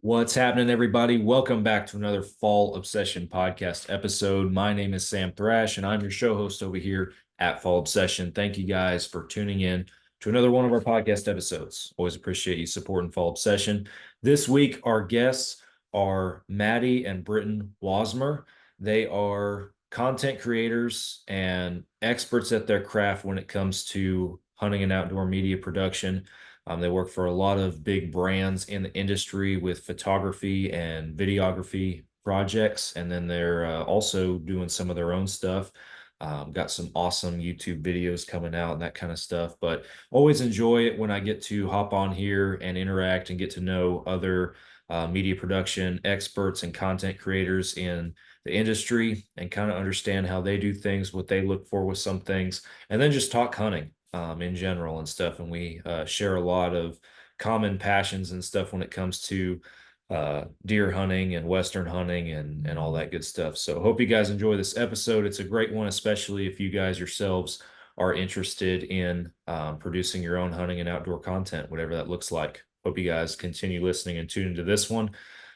What's happening, everybody? Welcome back to another Fall Obsession podcast episode. My name is Sam Thrash, and I'm your show host over here at Fall Obsession. Thank you guys for tuning in to another one of our podcast episodes. Always appreciate you supporting Fall Obsession. This week, our guests are Maddy and Britton Wasmer. They are content creators and experts at their craft when it comes to hunting and outdoor media production. They work for a lot of big brands in the industry with photography and videography projects, and then they're also doing some of their own stuff. Got some awesome YouTube videos coming out and that kind of stuff, but always enjoy it when I get to hop on here and interact and get to know other media production experts and content creators in the industry and kind of understand how they do things, what they look for with some things, and then just talk hunting in general and stuff. And we share a lot of common passions and stuff when it comes to deer hunting and Western hunting and all that good stuff. So hope you guys enjoy this episode. It's a great one, especially if you guys yourselves are interested in producing your own hunting and outdoor content, whatever that looks like. Hope you guys continue listening and tune into this one.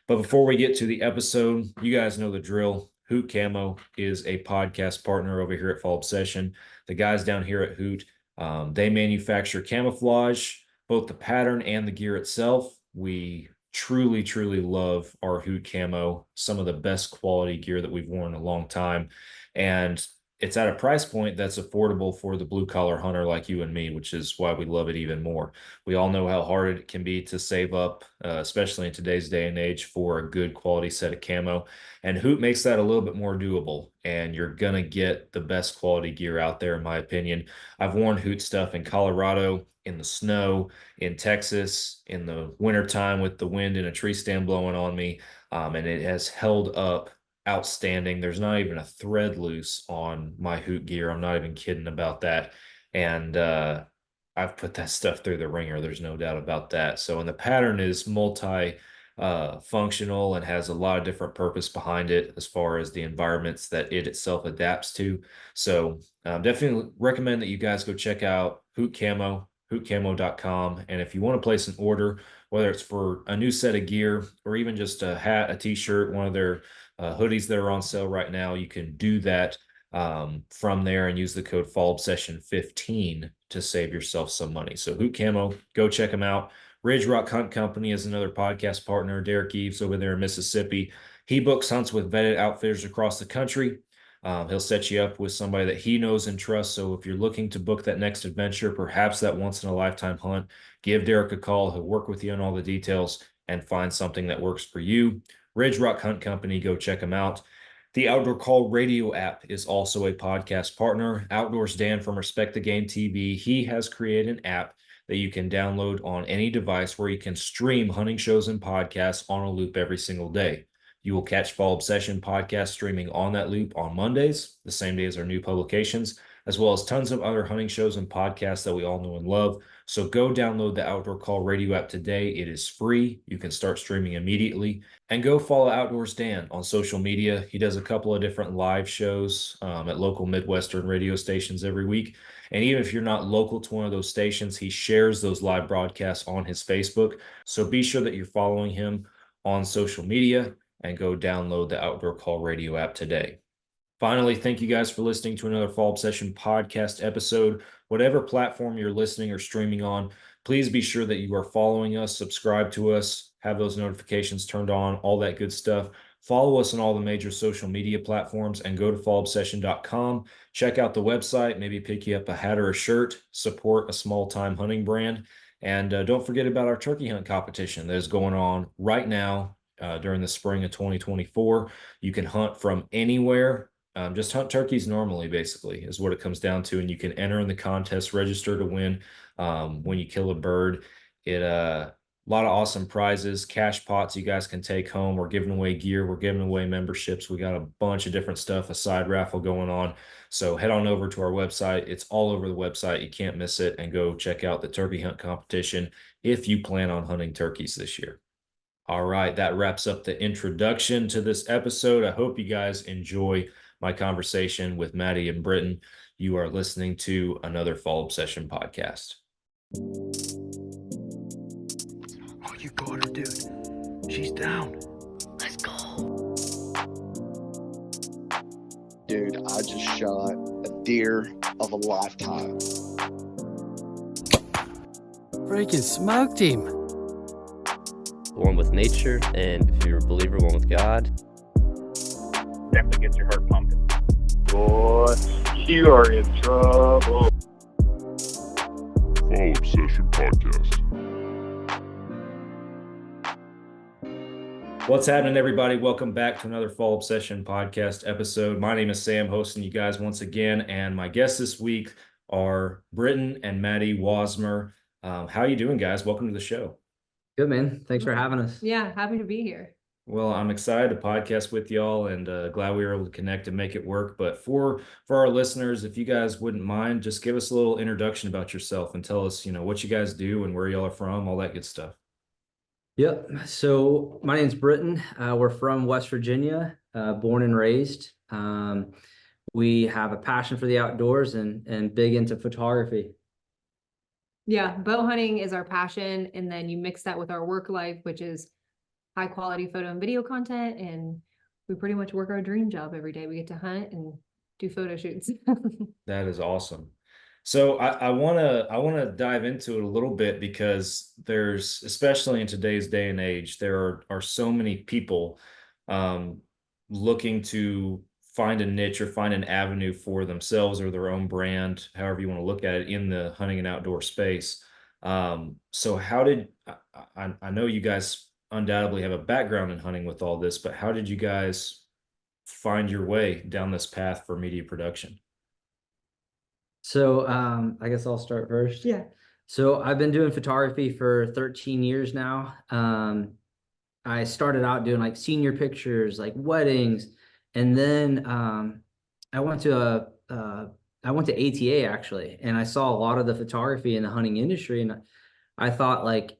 But before we get to the episode, you guys know the drill. Hoot Camo is a podcast partner over here at Fall Obsession. The guys down here at Hoot, they manufacture camouflage, both the pattern and the gear itself. We truly, truly love our Hoot Camo, some of the best quality gear that we've worn in a long time. And it's at a price point that's affordable for the blue collar hunter like you and me, which is why we love it even more. We all know how hard it can be to save up, especially in today's day and age, for a good quality set of camo. And Hoot makes that a little bit more doable, and you're going to get the best quality gear out there, in my opinion. I've worn Hoot stuff in Colorado, in the snow, in Texas, in the wintertime with the wind and a tree stand blowing on me, and it has held up outstanding. There's not even a thread loose on my Hoot gear. I'm not even kidding about that. And I've put that stuff through the ringer. There's no doubt about that. So, and the pattern is multi functional and has a lot of different purpose behind it as far as the environments that it itself adapts to. So, definitely recommend that you guys go check out Hoot Camo, hootcamo.com. And if you want to place an order, whether it's for a new set of gear or even just a hat, a t-shirt, one of their hoodies that are on sale right now, you can do that from there and use the code FallObsession15 to save yourself some money. So Hoot Camo, go check them out. Ridge Rock Hunt Company is another podcast partner. Derek Eves over there in Mississippi. He books hunts with vetted outfitters across the country. He'll set you up with somebody that he knows and trusts. So if you're looking to book that next adventure, perhaps that once in a lifetime hunt, give Derek a call. He'll work with you on all the details and find something that works for you. Ridge Rock Hunt Company, go check them out. The Outdoor Call Radio app is also a podcast partner. Outdoors Dan from Respect the Game TV, he has created an app that you can download on any device where you can stream hunting shows and podcasts on a loop every single day. You will catch Fall Obsession podcast streaming on that loop on Mondays, the same day as our new publications, as well as tons of other hunting shows and podcasts that we all know and love. So go download the Outdoor Call Radio app today. It is free. You can start streaming immediately. And go follow Outdoors Dan on social media. He does a couple of different live shows at local Midwestern radio stations every week. And even if you're not local to one of those stations, he shares those live broadcasts on his Facebook. So be sure that you're following him on social media and go download the Outdoor Call Radio app today. Finally, thank you guys for listening to another Fall Obsession podcast episode. Whatever platform you're listening or streaming on, please be sure that you are following us, subscribe to us, have those notifications turned on, all that good stuff. Follow us on all the major social media platforms and go to fallobsession.com. Check out the website, maybe pick you up a hat or a shirt, support a small-time hunting brand. And don't forget about our turkey hunt competition that is going on right now during the spring of 2024. You can hunt from anywhere. Just hunt turkeys normally, basically, is what it comes down to. And you can enter in the contest, register to win when you kill a bird. A lot of awesome prizes, cash pots you guys can take home. We're giving away gear. We're giving away memberships. We got a bunch of different stuff, a side raffle going on. So head on over to our website. It's all over the website. You can't miss it. And go check out the turkey hunt competition if you plan on hunting turkeys this year. All right, that wraps up the introduction to this episode. I hope you guys enjoy my conversation with Maddy and Britton. You are listening to another Fall Obsession podcast. Oh, you got her, dude. She's down. Let's go. Dude, I just shot a deer of a lifetime. Freaking smoked him. One with nature, and if you're a believer, one with God. Definitely gets your heart pumping. Boy, you are in trouble. Fall Obsession Podcast. What's happening, everybody? Welcome back to another Fall Obsession Podcast episode. My name is Sam, hosting you guys once again, and my guests this week are Britton and Maddy Wasmer. How you doing, guys? Welcome to the show. Good, man. Thanks for having us. Yeah, happy to be here. Well, I'm excited to podcast with y'all and glad we were able to connect and make it work. But for our listeners, if you guys wouldn't mind, just give us a little introduction about yourself and tell us, what you guys do and where y'all are from, all that good stuff. Yep. So my name's Britton. We're from West Virginia, born and raised. We have a passion for the outdoors and big into photography. Yeah, bow hunting is our passion. And then you mix that with our work life, which is high quality photo and video content. And we pretty much work our dream job every day. We get to hunt and do photo shoots. That is awesome. So I wanna dive into it a little bit because there's, especially in today's day and age, there are so many people looking to find a niche or find an avenue for themselves or their own brand, however you want to look at it, in the hunting and outdoor space. So how did I know you guys undoubtedly have a background in hunting with all this, but how did you guys find your way down this path for media production? So I guess I'll start first. Yeah. So I've been doing photography for 13 years now. I started out doing like senior pictures, like weddings, and then I went to ATA actually, and I saw a lot of the photography in the hunting industry, and I thought like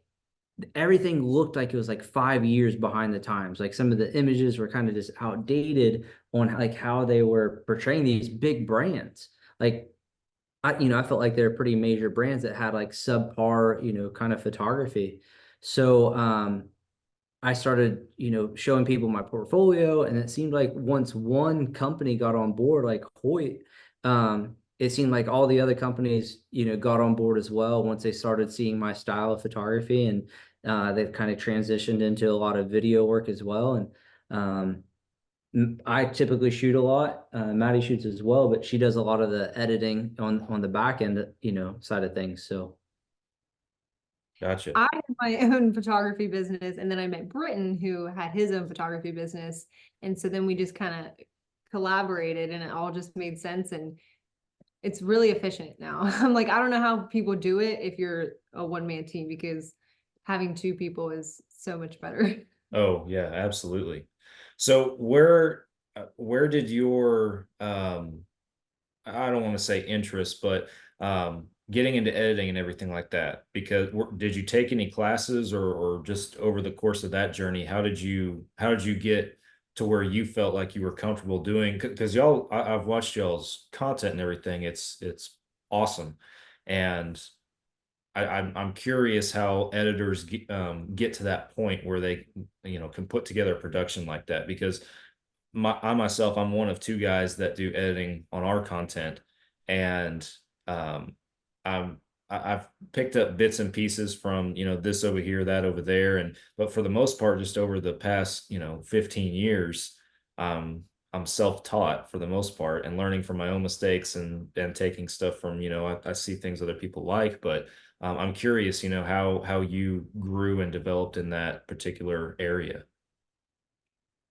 everything looked like it was like 5 years behind the times. Like some of the images were kind of just outdated on like how they were portraying these big brands. Like I felt like they're pretty major brands that had like subpar, kind of photography. So I started, showing people my portfolio, and it seemed like once one company got on board, like Hoyt, it seemed like all the other companies, got on board as well once they started seeing my style of photography, and they've kind of transitioned into a lot of video work as well. And I typically shoot a lot. Maddy shoots as well, but she does a lot of the editing on the back end, side of things. So. Gotcha. I had my own photography business, and then I met Britton, who had his own photography business. And so then we just kind of collaborated, and it all just made sense. And it's really efficient now. I'm like, I don't know how people do it if you're a one-man team, because having two people is so much better. Oh yeah, absolutely. So where did your I don't want to say interest, but getting into editing and everything like that, because did you take any classes or just over the course of that journey, how did you get to where you felt like you were comfortable doing? Because I've watched y'all's content and everything. It's awesome. And I'm curious how editors get to that point where they, can put together a production like that, because I myself, I'm one of two guys that do editing on our content, and I've picked up bits and pieces from, this over here, that over there, but for the most part, just over the past, 15 years, I'm self-taught for the most part, and learning from my own mistakes and taking stuff from, I see things other people like, but I'm curious, how you grew and developed in that particular area.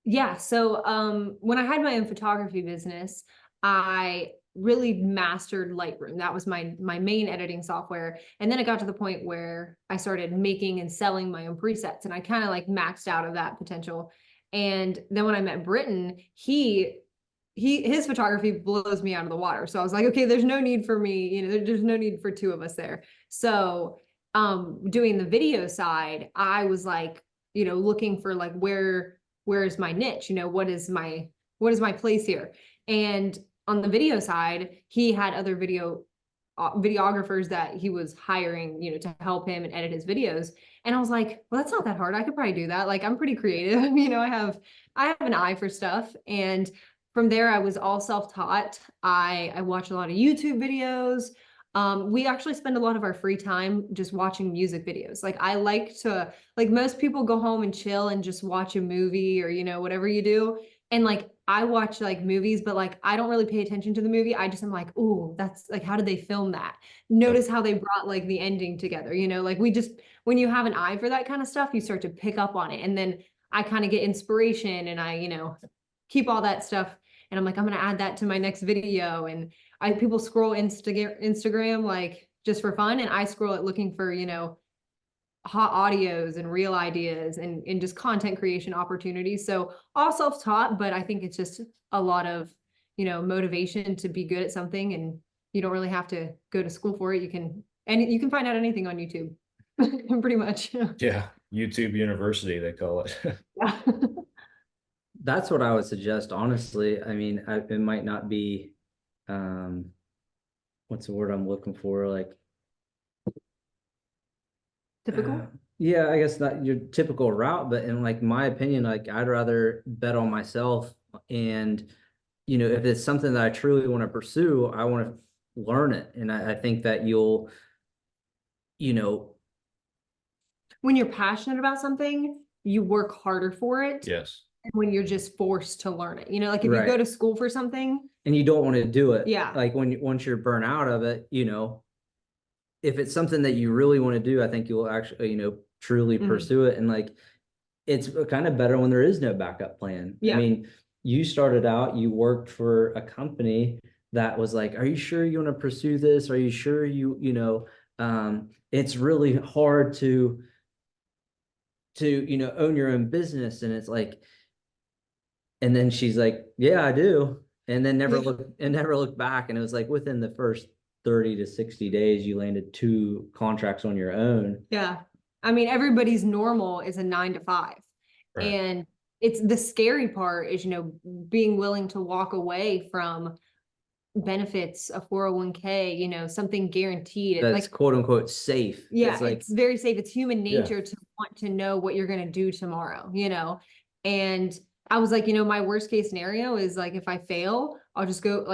Yeah. So when I had my own photography business, I really mastered Lightroom. That was my main editing software. And then it got to the point where I started making and selling my own presets, and I kind of like maxed out of that potential. And then when I met Britton, his photography blows me out of the water. So I was like, okay, there's no need for me, there's no need for two of us there. So doing the video side, I was like, looking for like where is my niche? What is my place here? And on the video side, he had other video videographers that he was hiring, to help him and edit his videos. And I was like, well, that's not that hard. I could probably do that. Like, I'm pretty creative. I have an eye for stuff. And from there, I was all self-taught. I watched a lot of YouTube videos. We actually spend a lot of our free time just watching music videos. Like, I like to, like, most people go home and chill and just watch a movie or, whatever you do. And like, I watch like movies, but like, I don't really pay attention to the movie. I just am like, oh, that's like, how did they film that? Notice how they brought like the ending together, like when you have an eye for that kind of stuff, you start to pick up on it. And then I kind of get inspiration and I, keep all that stuff. And I'm like, I'm going to add that to my next video. And people scroll Instagram like just for fun. And I scroll it looking for, hot audios and real ideas and just content creation opportunities. So all self-taught, but I think it's just a lot of, motivation to be good at something, and you don't really have to go to school for it. You can find out anything on YouTube pretty much. Yeah. YouTube University, they call it. Yeah. That's what I would suggest, honestly. I mean, it might not be, what's the word I'm looking for? Like, Typical. Yeah, I guess not your typical route, but in like my opinion, like I'd rather bet on myself. And, if it's something that I truly want to pursue, I want to learn it. And I think that you'll, when you're passionate about something, you work harder for it. Yes. And when you're just forced to learn it, like if you go to school for something and you don't want to do it. Yeah. Like once you're burnt out of it, if it's something that you really want to do, I think you'll actually, truly pursue it. And like, it's kind of better when there is no backup plan. Yeah. I mean, you started out, you worked for a company that was like, are you sure you want to pursue this? Are you sure it's really hard to own your own business. And it's like, and then she's like, yeah, I do. And then never looked back. And it was like within the first 30 to 60 days, you landed 2 contracts on your own. Yeah. I mean, everybody's normal is a 9 to 5. Right. And it's the scary part is, being willing to walk away from benefits, a 401k, something guaranteed. That's like quote unquote safe. Yeah. It's like, it's very safe. It's human nature to want to know what you're going to do tomorrow, and I was like, my worst case scenario is like, if I fail, I'll just go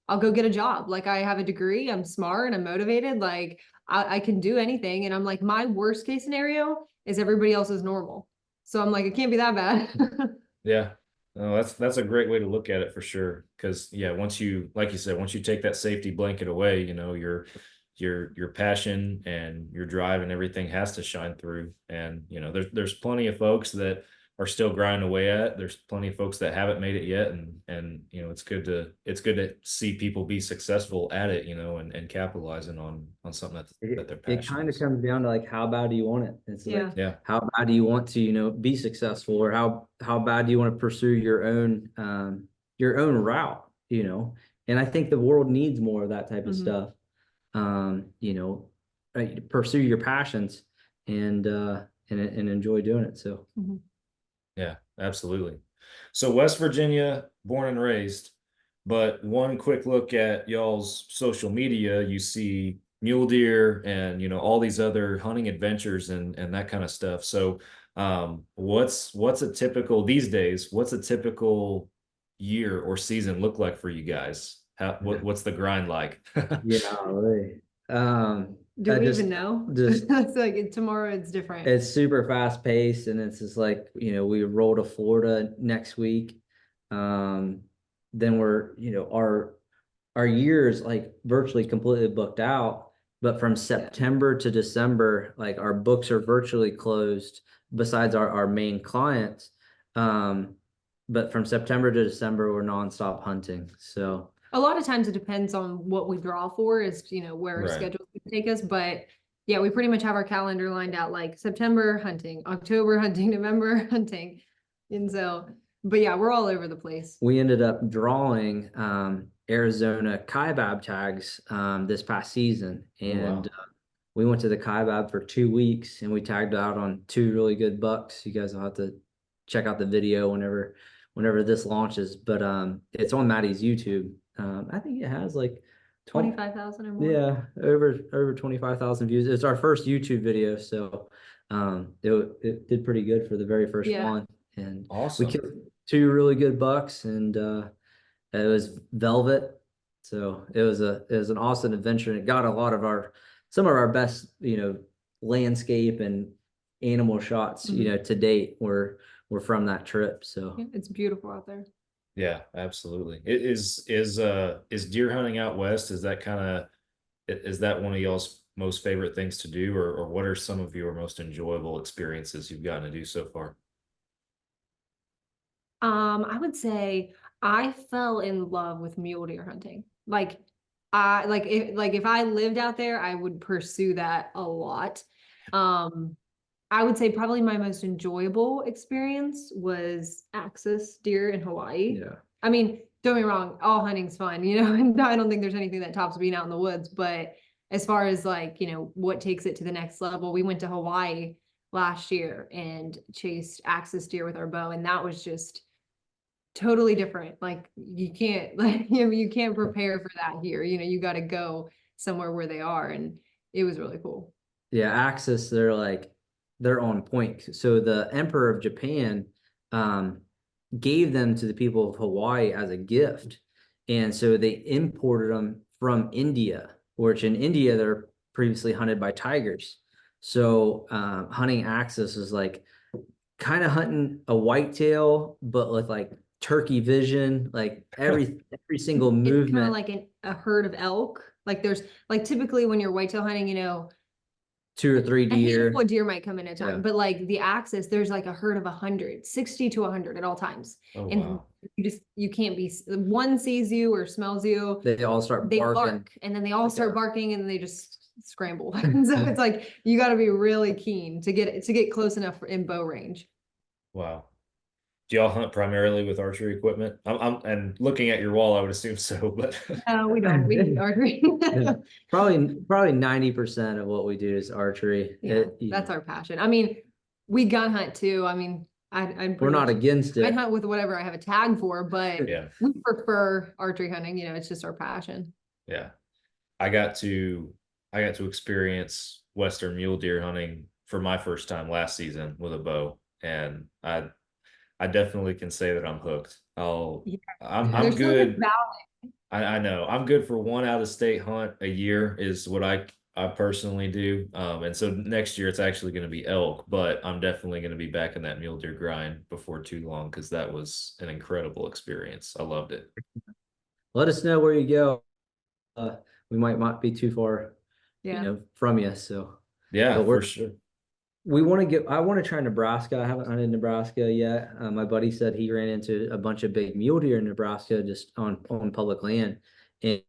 I'll go get a job. Like, I have a degree, I'm smart and I'm motivated. Like I can do anything. And I'm like, my worst case scenario is everybody else is normal. So I'm like, it can't be that bad. Yeah. No, that's a great way to look at it for sure. Cause once you, like you said, once you take that safety blanket away, your passion and your drive and everything has to shine through. And, there's plenty of folks that are still grinding away at it. There's plenty of folks that haven't made it yet. And, it's good to see people be successful at it, and capitalizing on something that they're passionate. it kind of comes down to like, how bad do you want it? It's like, Yeah. how bad do you want to, be successful, or how bad do you want to pursue your own route, and I think the world needs more of that type of stuff. Pursue your passions and enjoy doing it. So. Yeah, absolutely. So West Virginia, born and raised, but one quick look at y'all's social media, you see mule deer and, all these other hunting adventures and that kind of stuff. So what's a typical these days, what's a typical year or season look like for you guys? What's the grind like? Yeah, really. Do we even know? It's like tomorrow it's different. It's super fast paced, and it's just like, we roll to Florida next week. Then we're, our year is like virtually completely booked out, but from September to December, like our books are virtually closed besides our main clients. But from September to December, we're nonstop hunting. So a lot of times it depends on what we draw for is, where our schedule can take us. But yeah, we pretty much have our calendar lined out like September hunting, October hunting, November hunting. And so, but yeah, we're all over the place. We ended up drawing Arizona kaibab tags this past season. And we went to the kaibab for 2 weeks and we tagged out on 2 really good bucks. You guys will have to check out the video whenever this launches, but it's on Maddie's YouTube. I think it has like 25,000 or more. Yeah, over 25,000 views. It's our first YouTube video, so it did pretty good for the very first Yeah. one. And we Awesome. killed two really good bucks, and it was velvet. So it was an awesome adventure, and it got a lot of some of our best, landscape and animal shots, to date were from that trip. So Yeah, it's beautiful out there. Yeah, absolutely. It is deer hunting out west? Is that one of y'all's most favorite things to do, or what are some of your most enjoyable experiences you've gotten to do so far? I would say I fell in love with mule deer hunting. Like if I lived out there, I would pursue that a lot. I would say probably my most enjoyable experience was axis deer in Hawaii. yeah. I mean, don't get me wrong, all hunting's fun, and I don't think there's anything that tops being out in the woods, but as far as what takes it to the next level, we went to Hawaii last year and chased axis deer with our bow, and that was just totally different. Like you can't you can't prepare for that here. You got to go somewhere where they are, and it was really cool. Yeah, Axis, they're on point. So the Emperor of Japan gave them to the people of Hawaii as a gift. And so they imported them from India, which in India they're previously hunted by tigers. So hunting Axis is like kind of hunting a whitetail, but with like turkey vision, like every single It's kind movement. of like a herd of elk. Like there's like typically when you're whitetail hunting, 2 or 3 a deer. handful of deer might come in at a time, Yeah. but like the axis, there's like a herd of 100, 60 to 100 at all times. Oh, And wow. you can't be, one sees you or smells you, They all start they barking. bark, and then they all start Yeah. barking, and then they just scramble. So it's like you got to be really keen to get close enough in bow range. Wow. Do y'all hunt primarily with archery equipment? And looking at your wall, I would assume so, but No, we don't. We archery. Yeah. Probably 90% of what we do is archery. Yeah, that's our passion. I mean, we gun hunt too. I mean, We're not against I'd it. hunt with whatever I have a tag for, but yeah, we prefer archery hunting. It's just our passion. yeah. I got to experience Western mule deer hunting for my first time last season with a bow, and I definitely can say that I'm hooked. Yeah. I'm There's something good. about I know I'm good for one out of state hunt a year is what I personally do. And so next year it's actually going to be elk, but I'm definitely going to be back in that mule deer grind before too long because that was an incredible experience. I loved it. Let us know where you go. We might not be too far, Yeah. from you. So Yeah, But for we're- sure. I want to try Nebraska. I haven't hunted Nebraska yet. My buddy said he ran into a bunch of big mule deer in Nebraska just on public land. And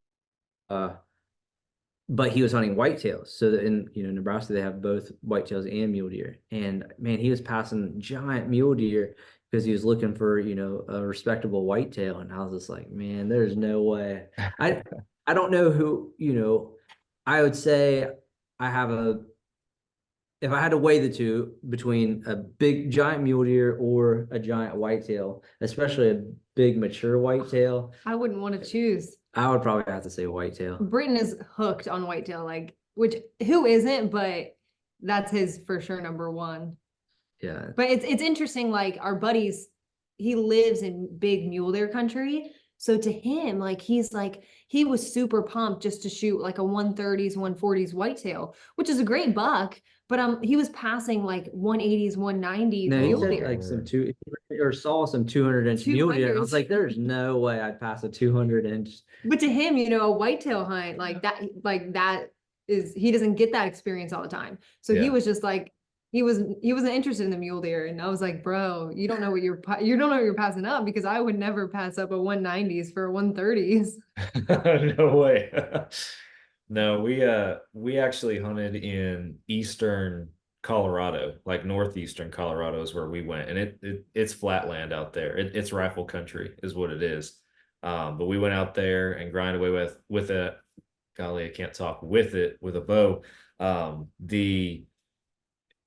but he was hunting whitetails. So that in Nebraska they have both whitetails and mule deer. And man, he was passing giant mule deer because he was looking for a respectable whitetail. And I was just like, man, there's no way. I don't know who I would say I have if I had to weigh the two between a big giant mule deer or a giant whitetail, especially a big mature whitetail, I wouldn't want to choose. I would probably have to say whitetail. Britton is hooked on whitetail, which who isn't, but that's his for sure number one. Yeah. But it's interesting, like our buddies, he lives in big mule deer country. So to him, he was super pumped just to shoot like a 130s, 140s whitetail, which is a great buck. But he was passing like 180s, 190s No, he mule said deer. like saw some 200-inch mule deer. I was 200s. like, there's no way I'd pass a 200-inch. But to him, a whitetail hunt like that is, he doesn't get that experience all the time. So Yeah. he was just like, he wasn't interested in the mule deer, and I was like, bro, you don't know what you're passing up, because I would never pass up a 190s for 130s. No way. No, we actually hunted in eastern Colorado, like northeastern Colorado is where we went, and it's flat land out there. It's rifle country is what it is. But we went out there and grind away with a golly, I can't talk with a bow.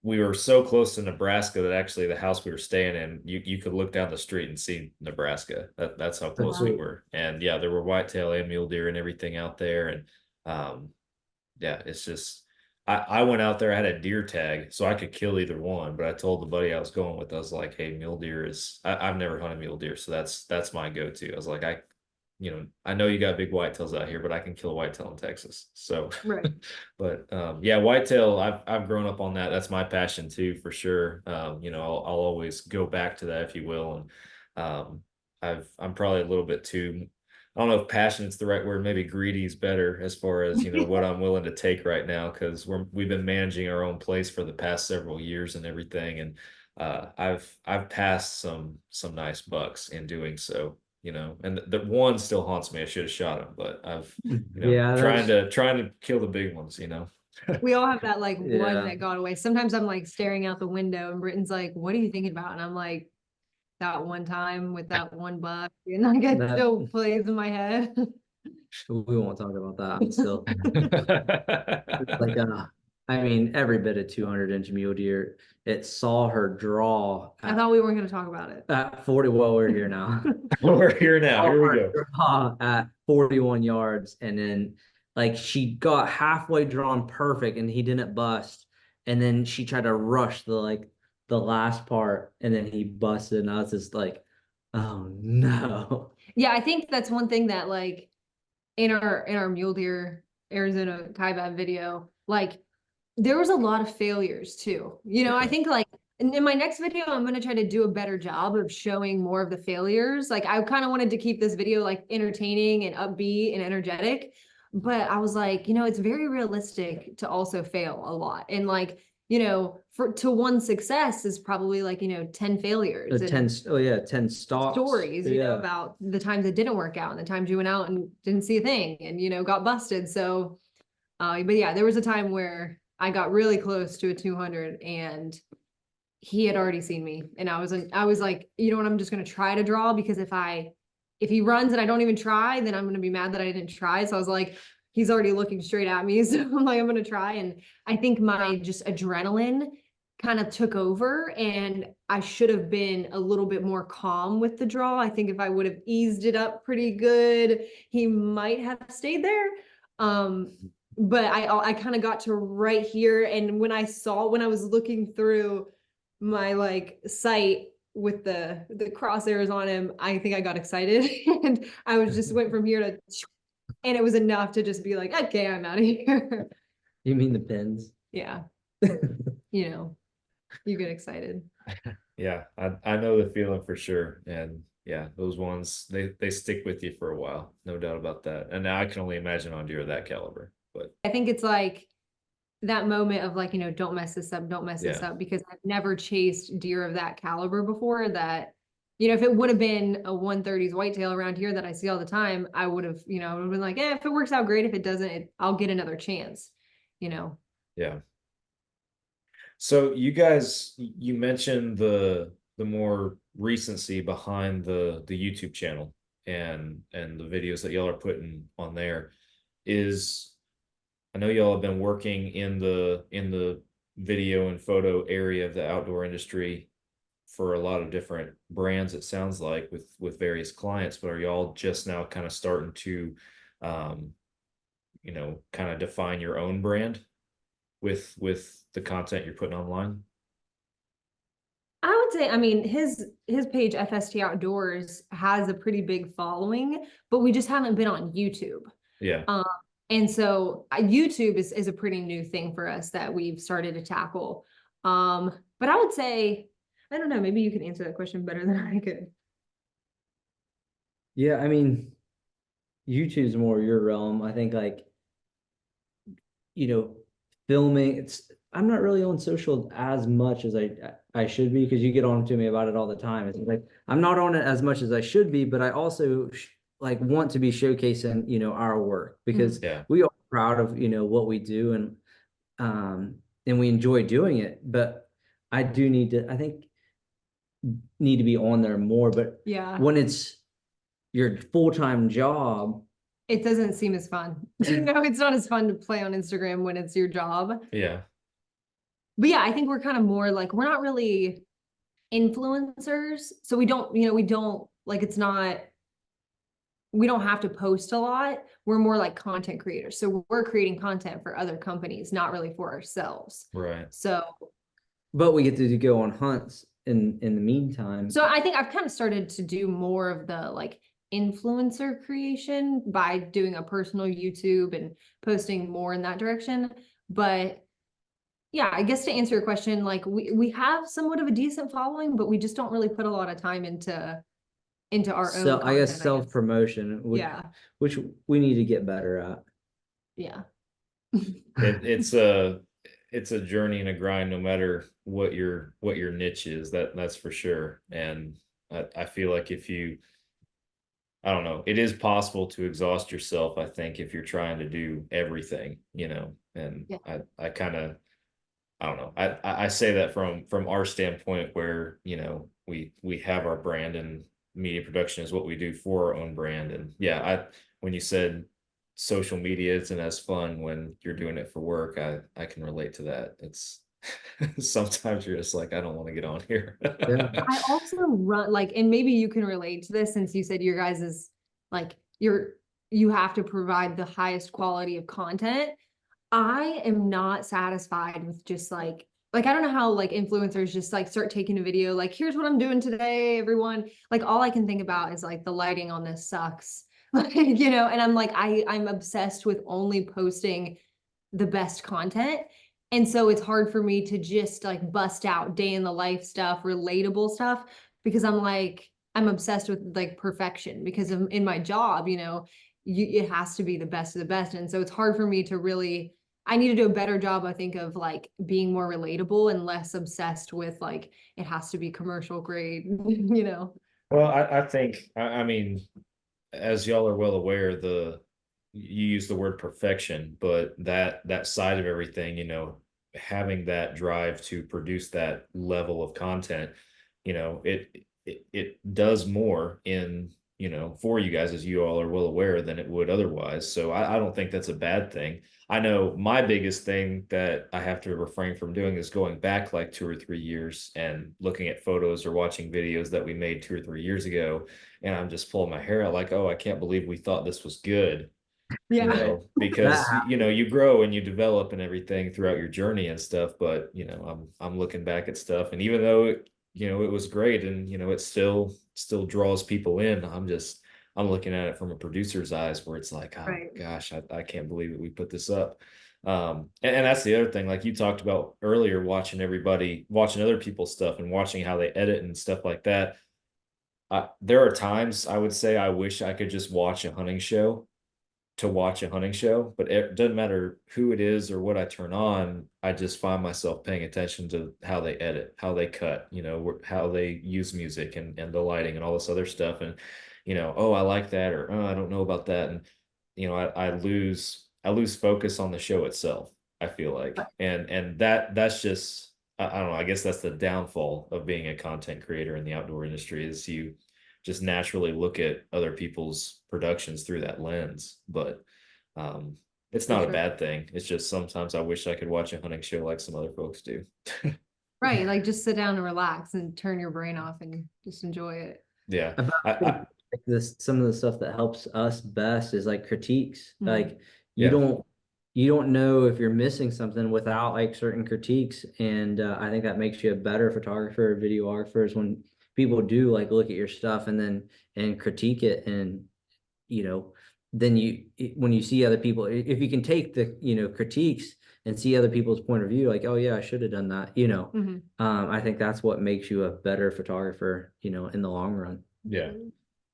we were so close to Nebraska that actually the house we were staying in, you could look down the street and see Nebraska. That's how close we Wow. were. And yeah, there were whitetail and mule deer and everything out there. And yeah, it's just I went out there, I had a deer tag, so I could kill either one. But I told the buddy I was going with, I was like, hey, mule deer is I've never hunted mule deer, so that's my go-to. I was like, I know you got big whitetails out here, but I can kill a whitetail in Texas. So, Right. but yeah, whitetail, I've grown up on that. That's my passion too, for sure. I'll always go back to that, if you will. And I'm probably a little bit too, I don't know if passionate's the right word, maybe greedy is better as far as, what I'm willing to take right now, because we've been managing our own place for the past several years and everything. And I've passed some nice bucks in doing so. And the one still haunts me. I should have shot him, but I've, Yeah, trying to kill the big ones, We all have that like one Yeah. that got away. Sometimes I'm like staring out the window and Britton's like, what are you thinking about? And I'm like, that one time with that one buck. And like it That- still plays in my head. We won't talk about that. I'm still it's like I mean, every bit of 200-inch mule deer, it saw her draw I thought we weren't going to talk about it. at 40. Well, we're here now. We're here now. Here we go. Draw at 41 yards, and then like she got halfway drawn perfect, and he didn't bust. And then she tried to rush the last part, and then he busted. And I was just like, oh no. Yeah, I think that's one thing that like in our mule deer Arizona Kaibab video, like there was a lot of failures too. I think like in my next video, I'm going to try to do a better job of showing more of the failures. Like I kind of wanted to keep this video like entertaining and upbeat and energetic, but I was like, it's very realistic to also fail a lot. And like, to one success is probably like, 10 failures. The and 10 stalks. stories, Yeah. about the times it didn't work out and the times you went out and didn't see a thing and, got busted. So, but yeah, there was a time where I got really close to a 200 and he had already seen me. And I was like, you know what, I'm just going to try to draw, because if he runs and I don't even try, then I'm going to be mad that I didn't try. So I was like, he's already looking straight at me. So I'm like, I'm going to try. And I think my just adrenaline kind of took over, and I should have been a little bit more calm with the draw. I think if I would have eased it up pretty good, he might have stayed there. But I kind of got to right here. And when I was looking through my like sight with the crosshairs on him, I think I got excited and I was just went from here to, and it was enough to just be like, okay, I'm out of here. You mean the pins? Yeah. You get excited. Yeah, I know the feeling for sure. And yeah, those ones, they stick with you for a while, no doubt about that. And now I can only imagine on deer of that caliber. But I think it's like that moment of like, don't mess this up, don't mess this Yeah. up, because I've never chased deer of that caliber before. That, if it would have been a 130s whitetail around here that I see all the time, I would have, I would have been like, if it works out great, if it doesn't, I'll get another chance, yeah. So you guys, you mentioned the more recency behind the YouTube channel and the videos that y'all are putting on there. I know y'all have been working in the video and photo area of the outdoor industry for a lot of different brands, it sounds like, with various clients, but are y'all just now kind of starting to kind of define your own brand with the content you're putting online? I would say, I mean, his page, FST Outdoors, has a pretty big following, but we just haven't been on YouTube. Yeah. And so YouTube is a pretty new thing for us that we've started to tackle. But I would say, I don't know, maybe you can answer that question better than I could. Yeah, I mean, YouTube's more your realm. I think like, filming, I'm not really on social as much as I should be, because you get on to me about it all the time. It's like I'm not on it as much as I should be, but I also like want to be showcasing our work, because we are proud of what we do, and we enjoy doing it. But I do need to be on there more. But Yeah, when it's your full-time job, it doesn't seem as fun. It's not as fun to play on Instagram when it's your job. Yeah. but yeah, I think we're kind of more like, we're not really influencers. So we don't, we don't like, it's not, we don't have to post a lot. We're more like content creators. So we're creating content for other companies, not really for ourselves. Right. So, But we get to go on hunts in the meantime. so I think I've kind of started to do more of the like influencer creation by doing a personal YouTube and posting more in that direction. But yeah, I guess to answer your question, like we have somewhat of a decent following, but we just don't really put a lot of time into our own So I guess content, self-promotion, Yeah. which we need to get better at. Yeah. It's a journey and a grind, no matter what your niche is. That's for sure. And I feel like I don't know, it is possible to exhaust yourself, I think, if you're trying to do everything, and Yeah. I kind of, I don't know. I say that from our standpoint, where we have our brand, and media production is what we do for our own brand. And yeah, when you said social media isn't as fun when you're doing it for work, I can relate to that. It's sometimes you're just like, I don't want to get on here. I also run like, and maybe you can relate to this since you said your guys is like you have to provide the highest quality of content. I am not satisfied with just like I don't know how like influencers just like start taking a video like, here's what I'm doing today, everyone. Like all I can think about is like the lighting on this sucks. Like, and I'm like, I'm obsessed with only posting the best content. And so it's hard for me to just like bust out day in the life stuff, relatable stuff, because I'm obsessed with like perfection because in my job, it has to be the best of the best. And so it's hard for me to really, I need to do a better job, I think, of like being more relatable and less obsessed with like, it has to be commercial grade, Well, I think, I mean, as y'all are well aware, you use the word perfection, but that side of everything, having that drive to produce that level of content, it does more for you guys, as you all are well aware, than it would otherwise. So I don't think that's a bad thing. I know my biggest thing that I have to refrain from doing is going back like 2 or 3 years and looking at photos or watching videos that we made 2 or 3 years ago. And I'm just pulling my hair out like, oh, I can't believe we thought this was good. Yeah. Because you grow and you develop and everything throughout your journey and stuff. But I'm looking back at stuff, and even though it was great, and it still draws people in, I'm looking at it from a producer's eyes, where it's like, oh Right. gosh, I can't believe that we put this up. And that's the other thing, like you talked about earlier, watching other people's stuff and watching how they edit and stuff like that. There are times I would say I wish I could just watch a hunting show to watch a hunting show, but it doesn't matter who it is or what I turn on. I just find myself paying attention to how they edit, how they cut, how they use music and the lighting and all this other stuff. And, oh, I like that, or, oh, I don't know about that. And, I lose focus on the show itself, I feel like. And that's just, I don't know, I guess that's the downfall of being a content creator in the outdoor industry, is you just naturally look at other people's productions through that lens. But it's not a bad thing. It's just sometimes I wish I could watch a hunting show like some other folks do. Right. Like just sit down and relax and turn your brain off and just enjoy it. Yeah. Some of the stuff that helps us best is like critiques. Mhm. Like Yeah. you don't know if you're missing something without like certain critiques. And I think that makes you a better photographer or videographer, is when people do like look at your stuff and critique it. And then when you see other people, if you can take the critiques and see other people's point of view, like, oh yeah, I should have done that. I think that's what makes you a better photographer, in the long run. Yeah.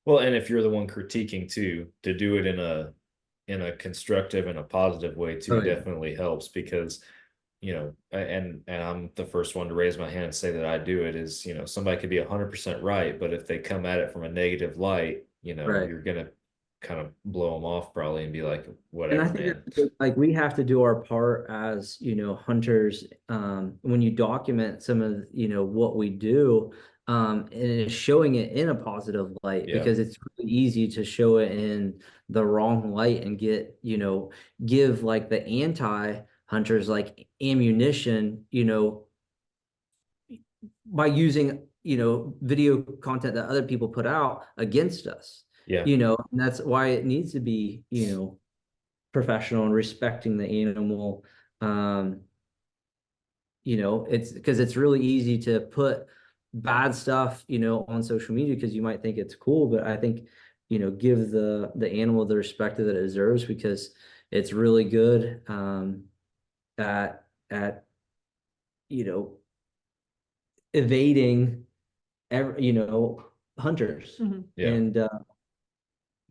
Well, and if you're the one critiquing too, to do it in a constructive and a positive way too, Oh, yeah. definitely helps, because and I'm the first one to raise my hand and say that I do it, is somebody could be 100% right, but if they come at it from a negative light, Right. you're gonna kind of blow them off probably and be like, And whatever, I think man. like we have to do our part as hunters, when you document some of what we do, and it's showing it in a positive light, Yeah. because it's really easy to show it in the wrong light and give like the anti hunters like ammunition, by using, video content that other people put out against us. Yeah. And that's why it needs to be, professional and respecting the animal. It's because it's really easy to put bad stuff, on social media because you might think it's cool, but I think, give the animal the respect that it deserves because it's really good at evading hunters. Yeah. And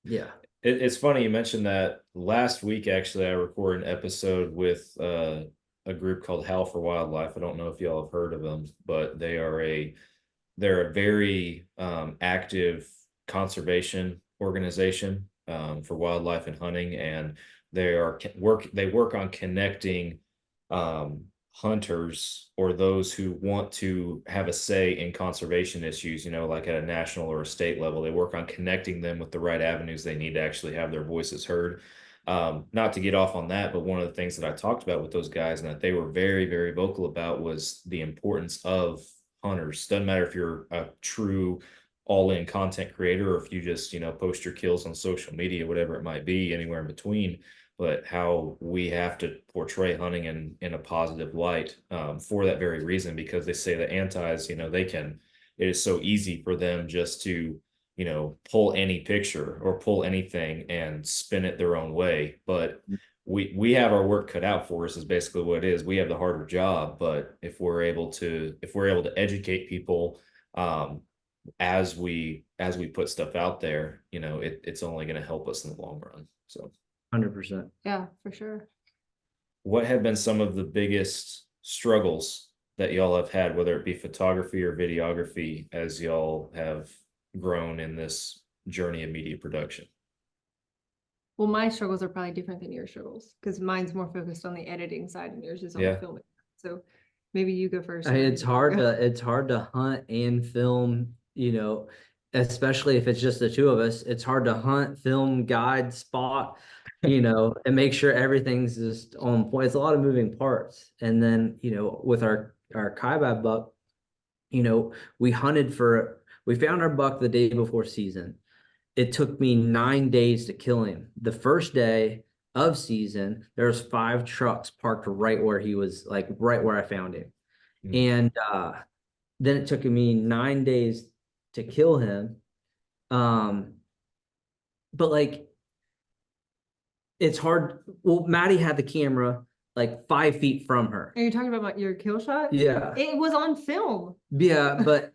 yeah. It's funny you mentioned that. Last week, actually, I recorded an episode with a group called Howl for Wildlife. I don't know if y'all have heard of them, but they're a very active conservation organization for wildlife and hunting, and they work on connecting hunters or those who want to have a say in conservation issues, like at a national or a state level. They work on connecting them with the right avenues they need to actually have their voices heard. Not to get off on that, but one of the things that I talked about with those guys and that they were very, very vocal about was the importance of hunters. Doesn't matter if you're a true all-in content creator or if you just, post your kills on social media, whatever it might be, anywhere in between, but how we have to portray hunting in a positive light for that very reason, because they say the antis, it is so easy for them just to, pull any picture or pull anything and spin it their own way. But we have our work cut out for us is basically what it is. We have the harder job, but if we're able to educate people as we put stuff out there, it's only going to help us in the long run. So 100%. Yeah, for sure. what have been some of the biggest struggles that y'all have had, whether it be photography or videography, as y'all have grown in this journey of media production? Well, my struggles are probably different than your struggles because mine's more focused on the editing side and yours is on the filming. So maybe you go first. It's hard to hunt and film, especially if it's just the two of us. It's hard to hunt, film, guide, spot, and make sure everything's just on point. It's a lot of moving parts. And then, with our kaibab buck, we found our buck the day before season. It took me 9 days to kill him. The first day of season, there's 5 trucks parked right where he was, like right where I found him. And then it took me 9 days to kill him. But like, it's hard. Well, Maddie had the camera like 5 feet from her. Are you talking about your kill shot? Yeah. It was on film. Yeah, but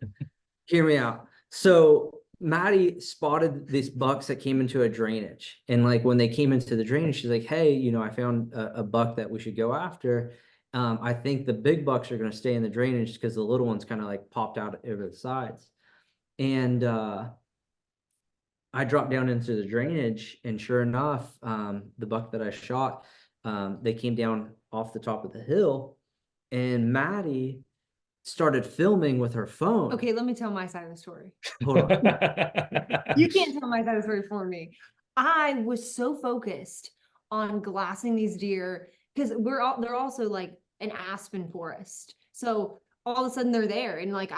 hear me out. So Maddie spotted these bucks that came into a drainage. And like when they came into the drainage, she's like, hey, I found a buck that we should go after. I think the big bucks are going to stay in the drainage because the little ones kind of like popped out over the sides. And I dropped down into the drainage, and sure enough, the buck that I shot, they came down off the top of the hill, and Maddie started filming with her phone. Okay, let me tell my side of the story. Hold on. You can't tell my side of the story for me. I was so focused on glassing these deer because they're also like an aspen forest. So all of a sudden they're there, and like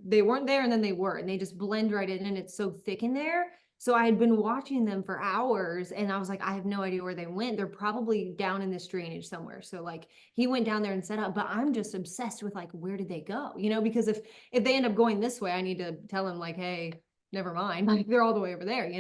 they weren't there, and then they were, and they just blend right in, and it's so thick in there. So I had been watching them for hours, and I was like, I have no idea where they went. They're probably down in this drainage somewhere. So like he went down there and set up, but I'm just obsessed with like, where did they go? Because if they end up going this way, I need to tell him like, hey, never mind. Like they're all the way over there,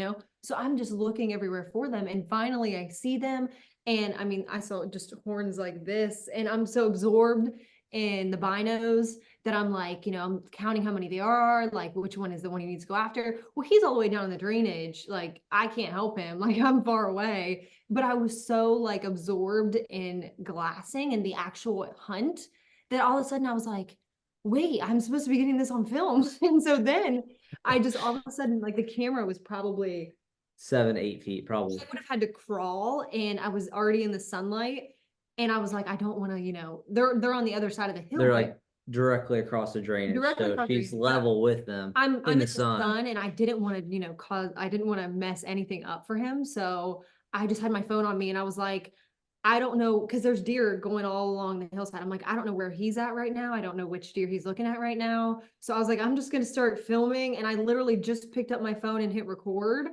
So I'm just looking everywhere for them. And finally I see them. And I mean, I saw just horns like this, and I'm so absorbed in the binos that I'm like, I'm counting how many there are, like which one is the one he needs to go after. Well, he's all the way down in the drainage. Like I can't help him. Like I'm far away, but I was so like absorbed in glassing and the actual hunt that all of a sudden I was like, wait, I'm supposed to be getting this on film. And so then I just all of a sudden, like the camera was probably 7-8 feet, probably. I would have had to crawl, and I was already in the sunlight. And I was like, I don't want to, they're on the other side of the hill. They're like directly across the drainage. So she's level with them. I'm in the sun, and I didn't want to, I didn't want to mess anything up for him. So I just had my phone on me, and I was like, I don't know, because there's deer going all along the hillside. I'm like, I don't know where he's at right now. I don't know which deer he's looking at right now. So I was like, I'm just gonna start filming. And I literally just picked up my phone and hit record,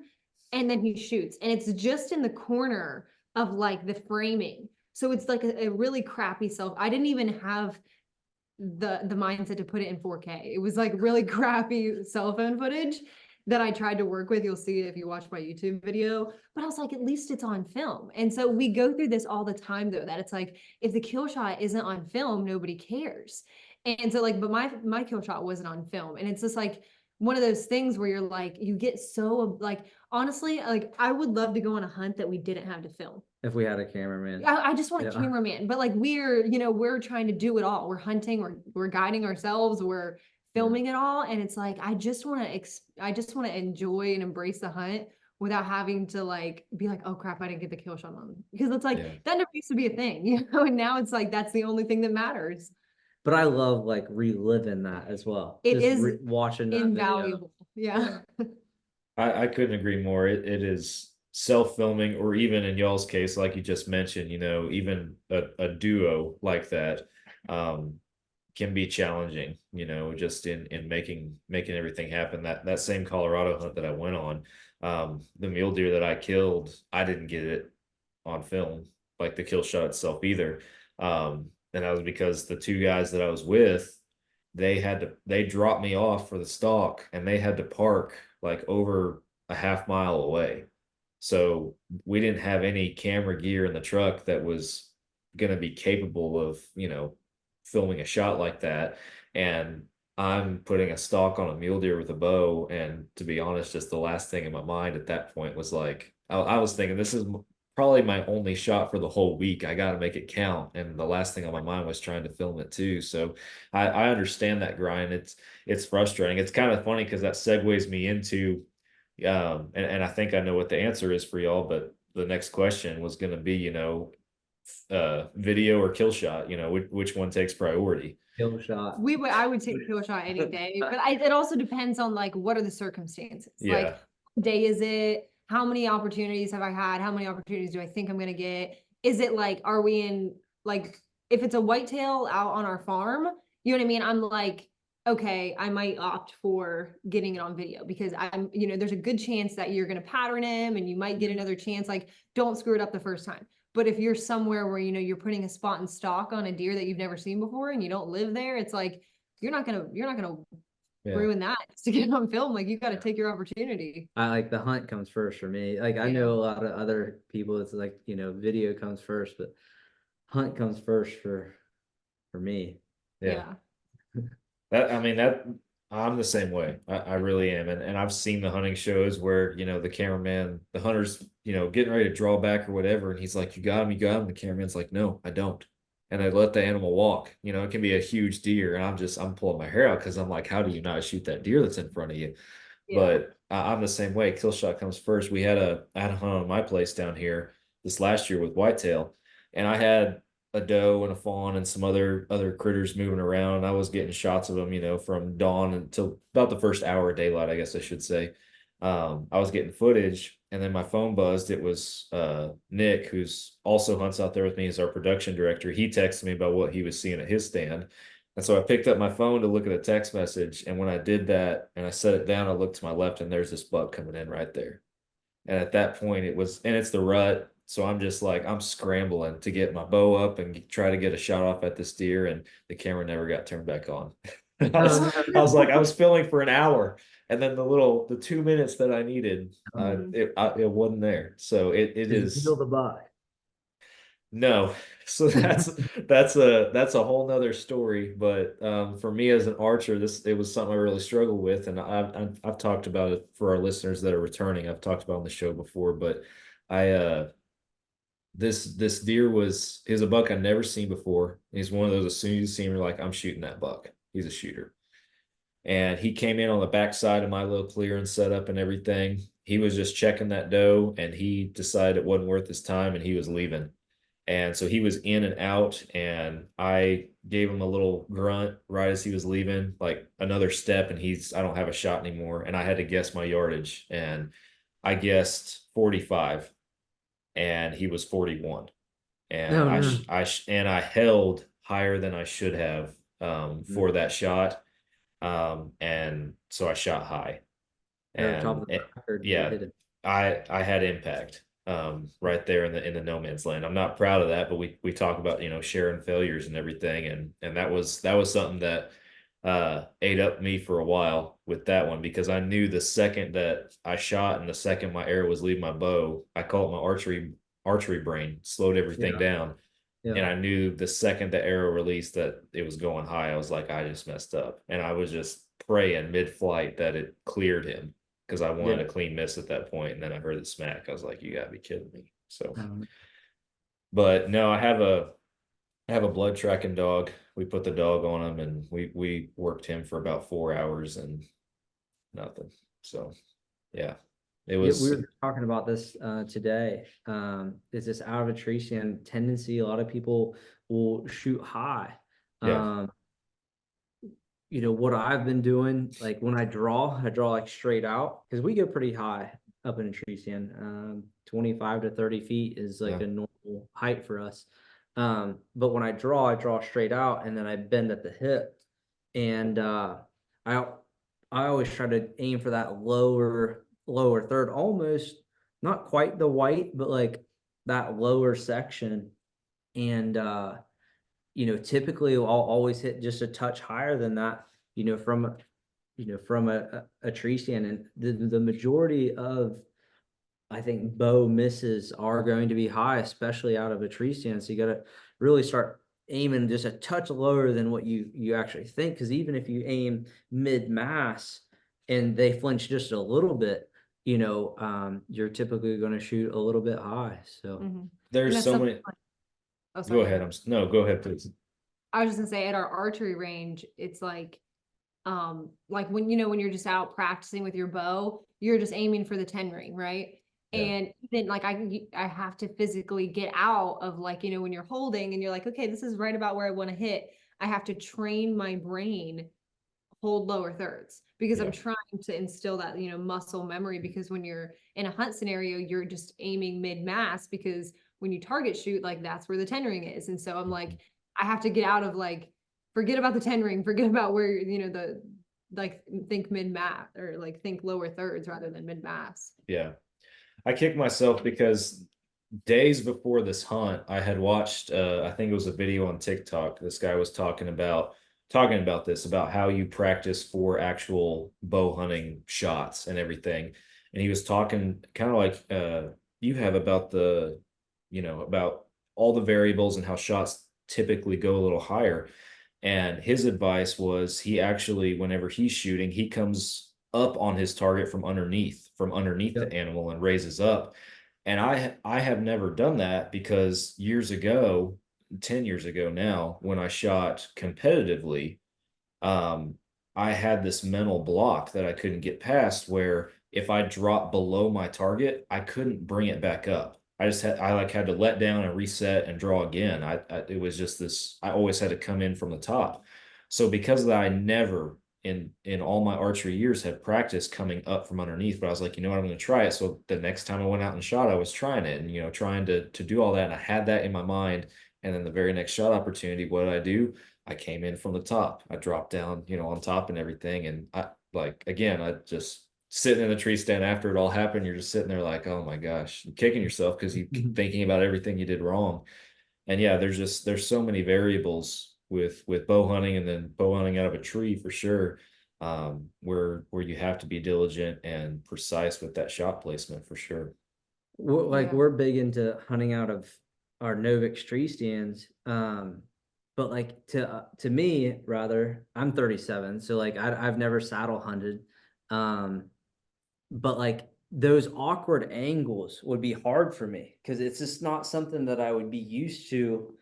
and then he shoots. And it's just in the corner of like the framing. So it's like a really crappy self. I didn't even have the mindset to put it in 4K. It was like really crappy cell phone footage that I tried to work with. You'll see it if you watch my YouTube video. But I was like, at least it's on film. And so we go through this all the time, though, that it's like, if the kill shot isn't on film, nobody cares. And so like, but my kill shot wasn't on film. And it's just like one of those things where you're like, you get so like, honestly, like I would love to go on a hunt that we didn't have to film. If we had a cameraman. I just want a Yeah. cameraman, but like we're trying to do it all. We're hunting, we're guiding ourselves, we're filming it all, and it's like I just want to enjoy and embrace the hunt without having to like be like, oh crap, I didn't get the kill shot on, because it's like that never used to be a thing, and now it's like that's the only thing that matters. But I love like reliving that as well. It Just is watching that invaluable. Yeah. I couldn't agree more. It is self-filming, or even in y'all's case, like you just mentioned, even a duo like that can be challenging, just in making everything happen. That same Colorado hunt that I went on, the mule deer that I killed, I didn't get it on film, like the kill shot itself either. And that was because the two guys that I was with, they dropped me off for the stalk, and they had to park like over a half mile away. So we didn't have any camera gear in the truck that was going to be capable of, filming a shot like that. And I'm putting a stalk on a mule deer with a bow. And to be honest, just the last thing in my mind at that point was like, I was thinking, this is probably my only shot for the whole week. I got to make it count. And the last thing on my mind was trying to film it too. So I understand that grind. It's frustrating. It's kind of funny because that segues me into, and I think I know what the answer is for y'all, but the next question was going to be, video or kill shot, which one takes priority? Kill shot. I would take kill shot any day, but it also depends on like what are the circumstances. Yeah. Like what day is it? How many opportunities have I had? How many opportunities do I think I'm gonna get? Is it like, are we in like, if it's a whitetail out on our farm, you know what I mean? I'm like, okay, I might opt for getting it on video because I'm, there's a good chance that you're gonna pattern him and you might get another chance. Like, don't screw it up the first time. But if you're somewhere where, you're putting a spot and stalk on a deer that you've never seen before and you don't live there, it's like, you're not gonna ruin that to get on film. Like, you got to take your opportunity. I like the hunt comes first for me. Like I know a lot of other people, it's like, video comes first, but hunt comes first for me. Yeah. I'm the same way. I really am. And I've seen the hunting shows where, the cameraman, the hunter's, getting ready to draw back or whatever. And he's like, you got him, you got him. The cameraman's like, no, I don't. And I let the animal walk. It can be a huge deer. And I'm pulling my hair out because I'm like, how do you not shoot that deer that's in front of you? Yeah. But I'm the same way. Kill shot comes first. I had a hunt on my place down here this last year with whitetail. And I had a doe and a fawn and some other critters moving around. I was getting shots of them, from dawn until about the first hour of daylight, I guess I should say. I was getting footage, and then my phone buzzed. It was Nick, who's also hunts out there with me, as our production director. He texted me about what he was seeing at his stand. And so I picked up my phone to look at a text message. And when I did that and I set it down, I looked to my left and there's this buck coming in right there. And at that point it's the rut. So I'm just like, I'm scrambling to get my bow up and try to get a shot off at this deer, and the camera never got turned back on. I was like, I was filming for an hour, and then the 2 minutes that I needed, it wasn't there. So it is. Kill the buck. No, so that's a whole nother story. But for me as an archer, it was something I really struggled with, and I've talked about it for our listeners that are returning. I've talked about on the show before, but this deer was a buck I'd never seen before. He's one of those, as soon as you see him, you're like, I'm shooting that buck. He's a shooter. And he came in on the backside of my little clearing setup and everything. He was just checking that doe, and he decided it wasn't worth his time, and he was leaving. And so he was in and out, and I gave him a little grunt right as he was leaving, like another step, and I don't have a shot anymore. And I had to guess my yardage, and I guessed 45. And he was 41. and No, no. I held higher than I should have for that shot. And so I shot high, You're at the top and of the record, you yeah, hit it. I had impact right there in the no man's land. I'm not proud of that, but we talk about, sharing failures and everything, and that was something that ate up me for a while with that one, because I knew the second that I shot and the second my arrow was leaving my bow, I call it my archery brain, slowed everything Yeah, down. yeah, And I knew the second the arrow released that it was going high. I was like, I just messed up. And I was just praying mid-flight that it cleared him, because I wanted yeah. a clean miss at that point. And then I heard the smack. I was like, you gotta be kidding me. So, Um, but no, I have a blood tracking dog. We put the dog on him, and we worked him for about 4 hours and nothing. So yeah, it yeah, we was, were talking about this today. Is this out of a tree stand tendency? A lot of people will shoot high. yeah, Um, what I've been doing, like when I draw like straight out, because we go pretty high up in a tree stand. 25 to 30 feet is like yeah, a normal height for us. But when I draw straight out, and then I bend at the hip. And I I always try to aim for that lower third, almost not quite the white, but like that lower section. And typically I'll always hit just a touch higher than that, from a tree stand. And the majority of, I think, bow misses are going to be high, especially out of a tree stand. So you got to really start aiming just a touch lower than what you actually think. Because even if you aim mid mass and they flinch just a little bit, you're typically going to shoot a little bit high. So Mhm. And there's that's so something many. like, oh, Go sorry, go ahead. ahead. No, go ahead, please. I was just gonna say at our archery range, it's like when you're just out practicing with your bow, you're just aiming for the 10 ring, right? Yeah. And then like I have to physically get out of like, when you're holding and you're like, okay, this is right about where I want to hit. I have to train my brain hold lower thirds because I'm Yeah. trying to instill that, muscle memory, because when you're in a hunt scenario, you're just aiming mid mass, because when you target shoot, like that's where the 10 ring is. And so I'm like, I have to get out of like, forget about the 10 ring, forget about where, the like think mid mass, or like think lower thirds rather than mid mass. Yeah. I kicked myself because days before this hunt, I had watched I think it was a video on TikTok. This guy was talking about this, about how you practice for actual bow hunting shots and everything. And he was talking kind of like you have about about all the variables and how shots typically go a little higher. And his advice was, he actually, whenever he's shooting, he comes up on his target from underneath the yep. animal and raises up. And I have never done that, because years ago, 10 years ago now, when I shot competitively, um, I had this mental block that I couldn't get past, where if I dropped below my target, I couldn't bring it back up. I had to let down and reset and draw again. It was just this, I always had to come in from the top. So because of that, I never in all my archery years had practiced coming up from underneath, but I was like, what, I'm going to try it. So the next time I went out and shot, I was trying it, and trying to do all that. And I had that in my mind. And then the very next shot opportunity, what did I do? I came in from the top. I dropped down, on top and everything. And I, like, again, I just sitting in the tree stand after it all happened. You're just sitting there like, oh my gosh, you're kicking yourself because you keep thinking about everything you did wrong. And yeah, there's so many variables with bow hunting, and then bow hunting out of a tree for sure. Where you have to be diligent and precise with that shot placement for sure. Like Yeah. we're big into hunting out of our Novix tree stands. But like to me, rather, I'm 37, so like I've never saddle hunted. But like those awkward angles would be hard for me, because it's just not something that I would be used to,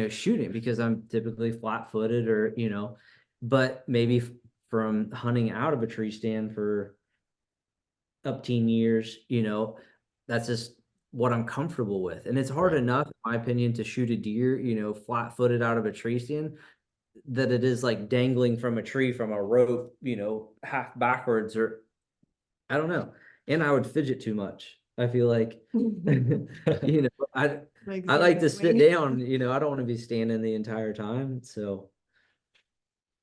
shooting, because I'm typically flat-footed, or but maybe from hunting out of a tree stand for up teen years, that's just what I'm comfortable with. And it's hard Right. enough, in my opinion, to shoot a deer, flat-footed out of a tree stand, that it is like dangling from a tree from a rope, half backwards, or I don't know. And I would fidget too much. I feel like, you know, I like to sit down, you know, I don't want to be standing the entire time. So,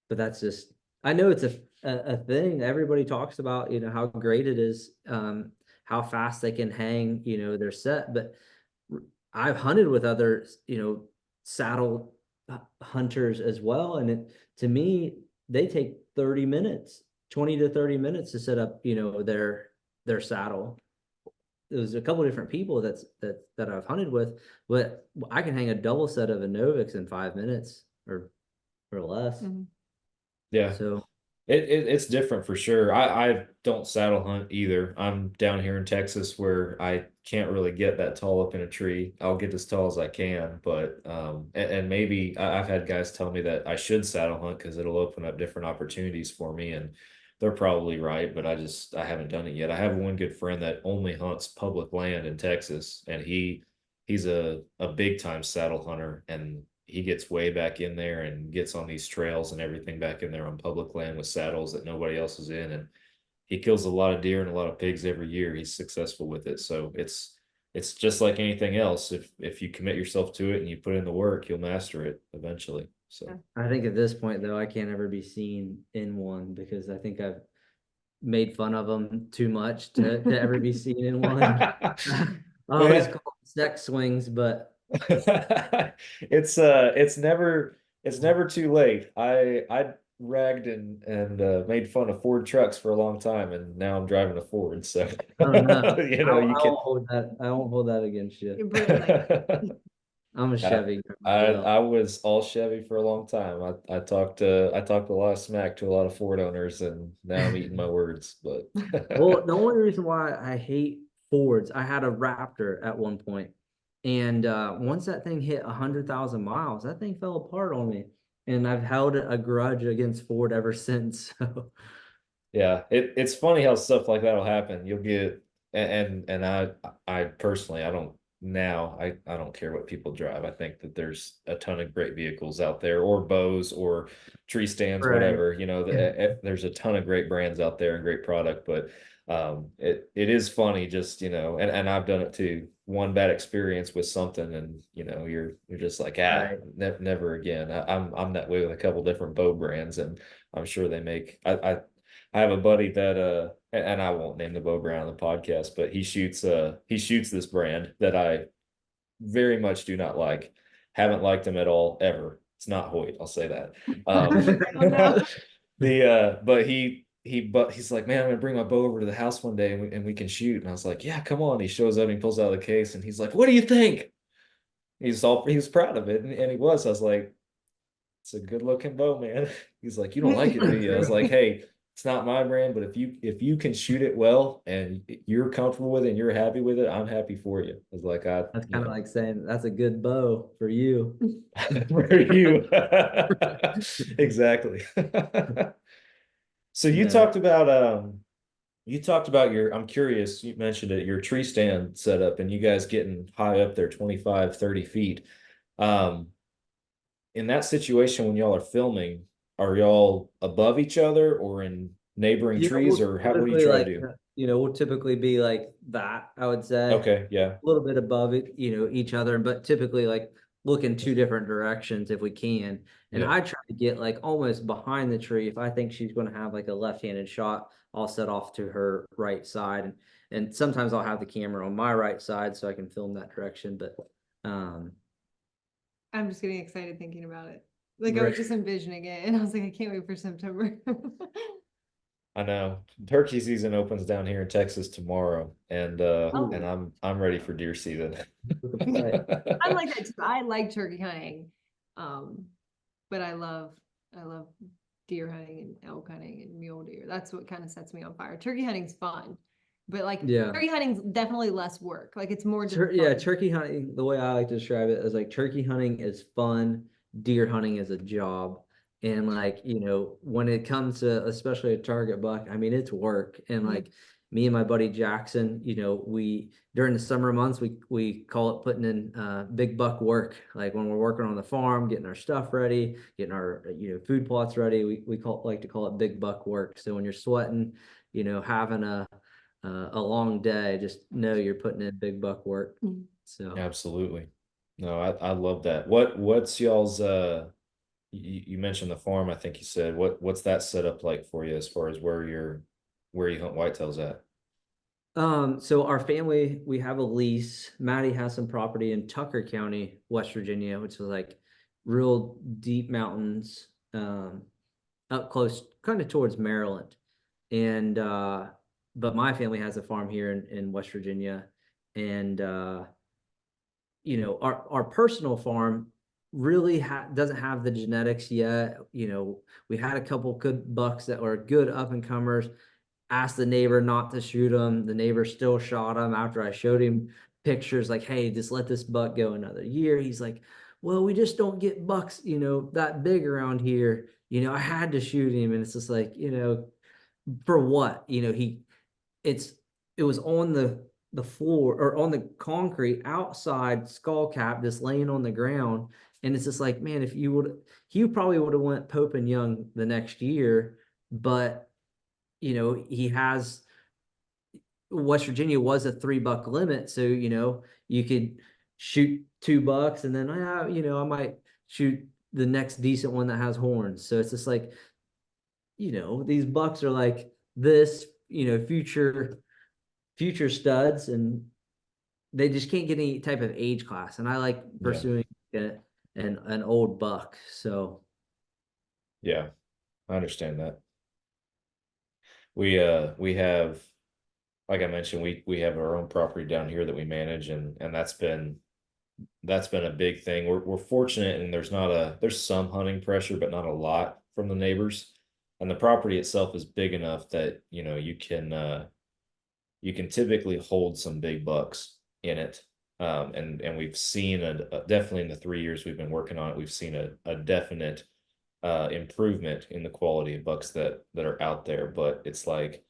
but that's just, I know it's a thing everybody talks about, you know, how great it is, how fast they can hang, you know, their set. But I've hunted with other, you know, saddle hunters as well. And to me, they take 30 minutes, 20 to 30 minutes to set up, you know, their saddle. There's a couple different people that I've hunted with, but I can hang a double set of a Novix in 5 minutes or less. Mhm. Yeah. So It's different for sure. I don't saddle hunt either. I'm down here in Texas where I can't really get that tall up in a tree. I'll get as tall as I can, but and maybe I've had guys tell me that I should saddle hunt because it'll open up different opportunities for me, and they're probably right, but I haven't done it yet. I have one good friend that only hunts public land in Texas, and he's a big time saddle hunter, and he gets way back in there and gets on these trails and everything back in there on public land with saddles that nobody else is in. And he kills a lot of deer and a lot of pigs every year. He's successful with it. So it's just like anything else. If you commit yourself to it and you put in the work, you'll master it eventually. So I think at this point though, I can't ever be seen in one because I think I've made fun of them too much to ever be seen in one. I always call them sex swings, but it's never too late. I ragged and made fun of Ford trucks for a long time, and now I'm driving a Ford. So oh no, you know, you I can. won't hold that. I won't hold that against you. You're brilliant. I'm a Chevy. I was all Chevy for a long time. I talked a lot of smack to a lot of Ford owners, and now I'm eating my words. But Well, the only reason why I hate Fords, I had a Raptor at one point, and once that thing hit 100,000 miles, that thing fell apart on me, and I've held a grudge against Ford ever since. So, yeah, it's funny how stuff like that'll happen. You'll get and I personally I don't now I don't care what people drive. I think that there's a ton of great vehicles out there, or bows or tree stands, right. whatever. You know, there's a ton of great brands out there and great product, but it is funny just, you know, and I've done it too. One bad experience with something, and you know, you're just like, Right. never again. I'm that way with a couple different bow brands, and I'm sure they make I have a buddy that and I won't name the bow brand on the podcast, but he shoots this brand that I very much do not like. Haven't liked him at all ever. It's not Hoyt, I'll say that. Oh, no. But he's like, man, I'm gonna bring my bow over to the house one day and we can shoot. And I was like, yeah, come on. He shows up and he pulls out the case and he's like, what do you think? He was proud of it, and he was. I was like, it's a good looking bow, man. He's like, you don't like it, do you? I was like, hey, it's not my brand, but if you can shoot it well and you're comfortable with it and you're happy with it, I'm happy for you. I was like, That's kind of like saying that's a good bow for you. for you. Exactly. So you talked about your, I'm curious, you mentioned it, your tree stand setup and you guys getting high up there, 25, 30 feet. Um, in that situation when y'all are filming, are y'all above each other or in neighboring trees, or what do you try to do? You know, we'll typically be like that, I would say. Okay, yeah. A little bit above it, you know, each other, but typically like look in two different directions if we can. And Yeah. I try to get like almost behind the tree. If I think she's going to have like a left-handed shot, I'll set off to her right side. And sometimes I'll have the camera on my right side so I can film that direction. But I'm just getting excited thinking about it. Like I was just envisioning it and I was like, I can't wait for September. I know turkey season opens down here in Texas tomorrow, and I'm ready for deer season. I like that too. I like turkey hunting. But I love deer hunting and elk hunting and mule deer. That's what kind of sets me on fire. Turkey hunting's fun, but like turkey hunting's definitely less work. Like it's more just yeah, turkey hunting, the way I like to describe it is like turkey hunting is fun, deer hunting is a job. And like, you know, when it comes to especially a target buck, I mean, it's work. And like me and my buddy Jackson, you know, we during the summer months, we call it putting in big buck work. Like when we're working on the farm, getting our stuff ready, getting our, you know, food plots ready, we like to call it big buck work. So when you're sweating, you know, having a a long day, just know you're putting in big buck work. Mm. So Absolutely. No, I love that. What's y'all's you mentioned the farm, I think you said. What's that set up like for you as far as where you hunt whitetails at? So our family, we have a lease. Maddie has some property in Tucker County, West Virginia, which is like real deep mountains, up close, kind of towards Maryland. And but my family has a farm here in West Virginia. And our personal farm really doesn't have the genetics yet. We had a couple good bucks that were good up and comers. Asked the neighbor not to shoot him. The neighbor still shot him after I showed him pictures like, hey, just let this buck go another year. He's like, well, we just don't get bucks, that big around here. I had to shoot him. And it's just like, for what? It was on the floor or on the concrete outside skull cap, just laying on the ground. And it's just like, man, he probably would have went Pope and Young the next year, but he has West Virginia was a $3 limit. So, you could shoot $2 and then, I might shoot the next decent one that has horns. So it's just like, these bucks are like this, future studs, and they just can't get any type of age class. And I like pursuing an old buck. So Yeah, I understand that. We have, like I mentioned, we have our own property down here that we manage, and that's been a big thing. We're fortunate, and there's some hunting pressure, but not a lot from the neighbors. And the property itself is big enough that you can typically hold some big bucks in it. And we've seen definitely in the 3 years we've been working on it, we've seen a definite improvement in the quality of bucks that are out there. But it's like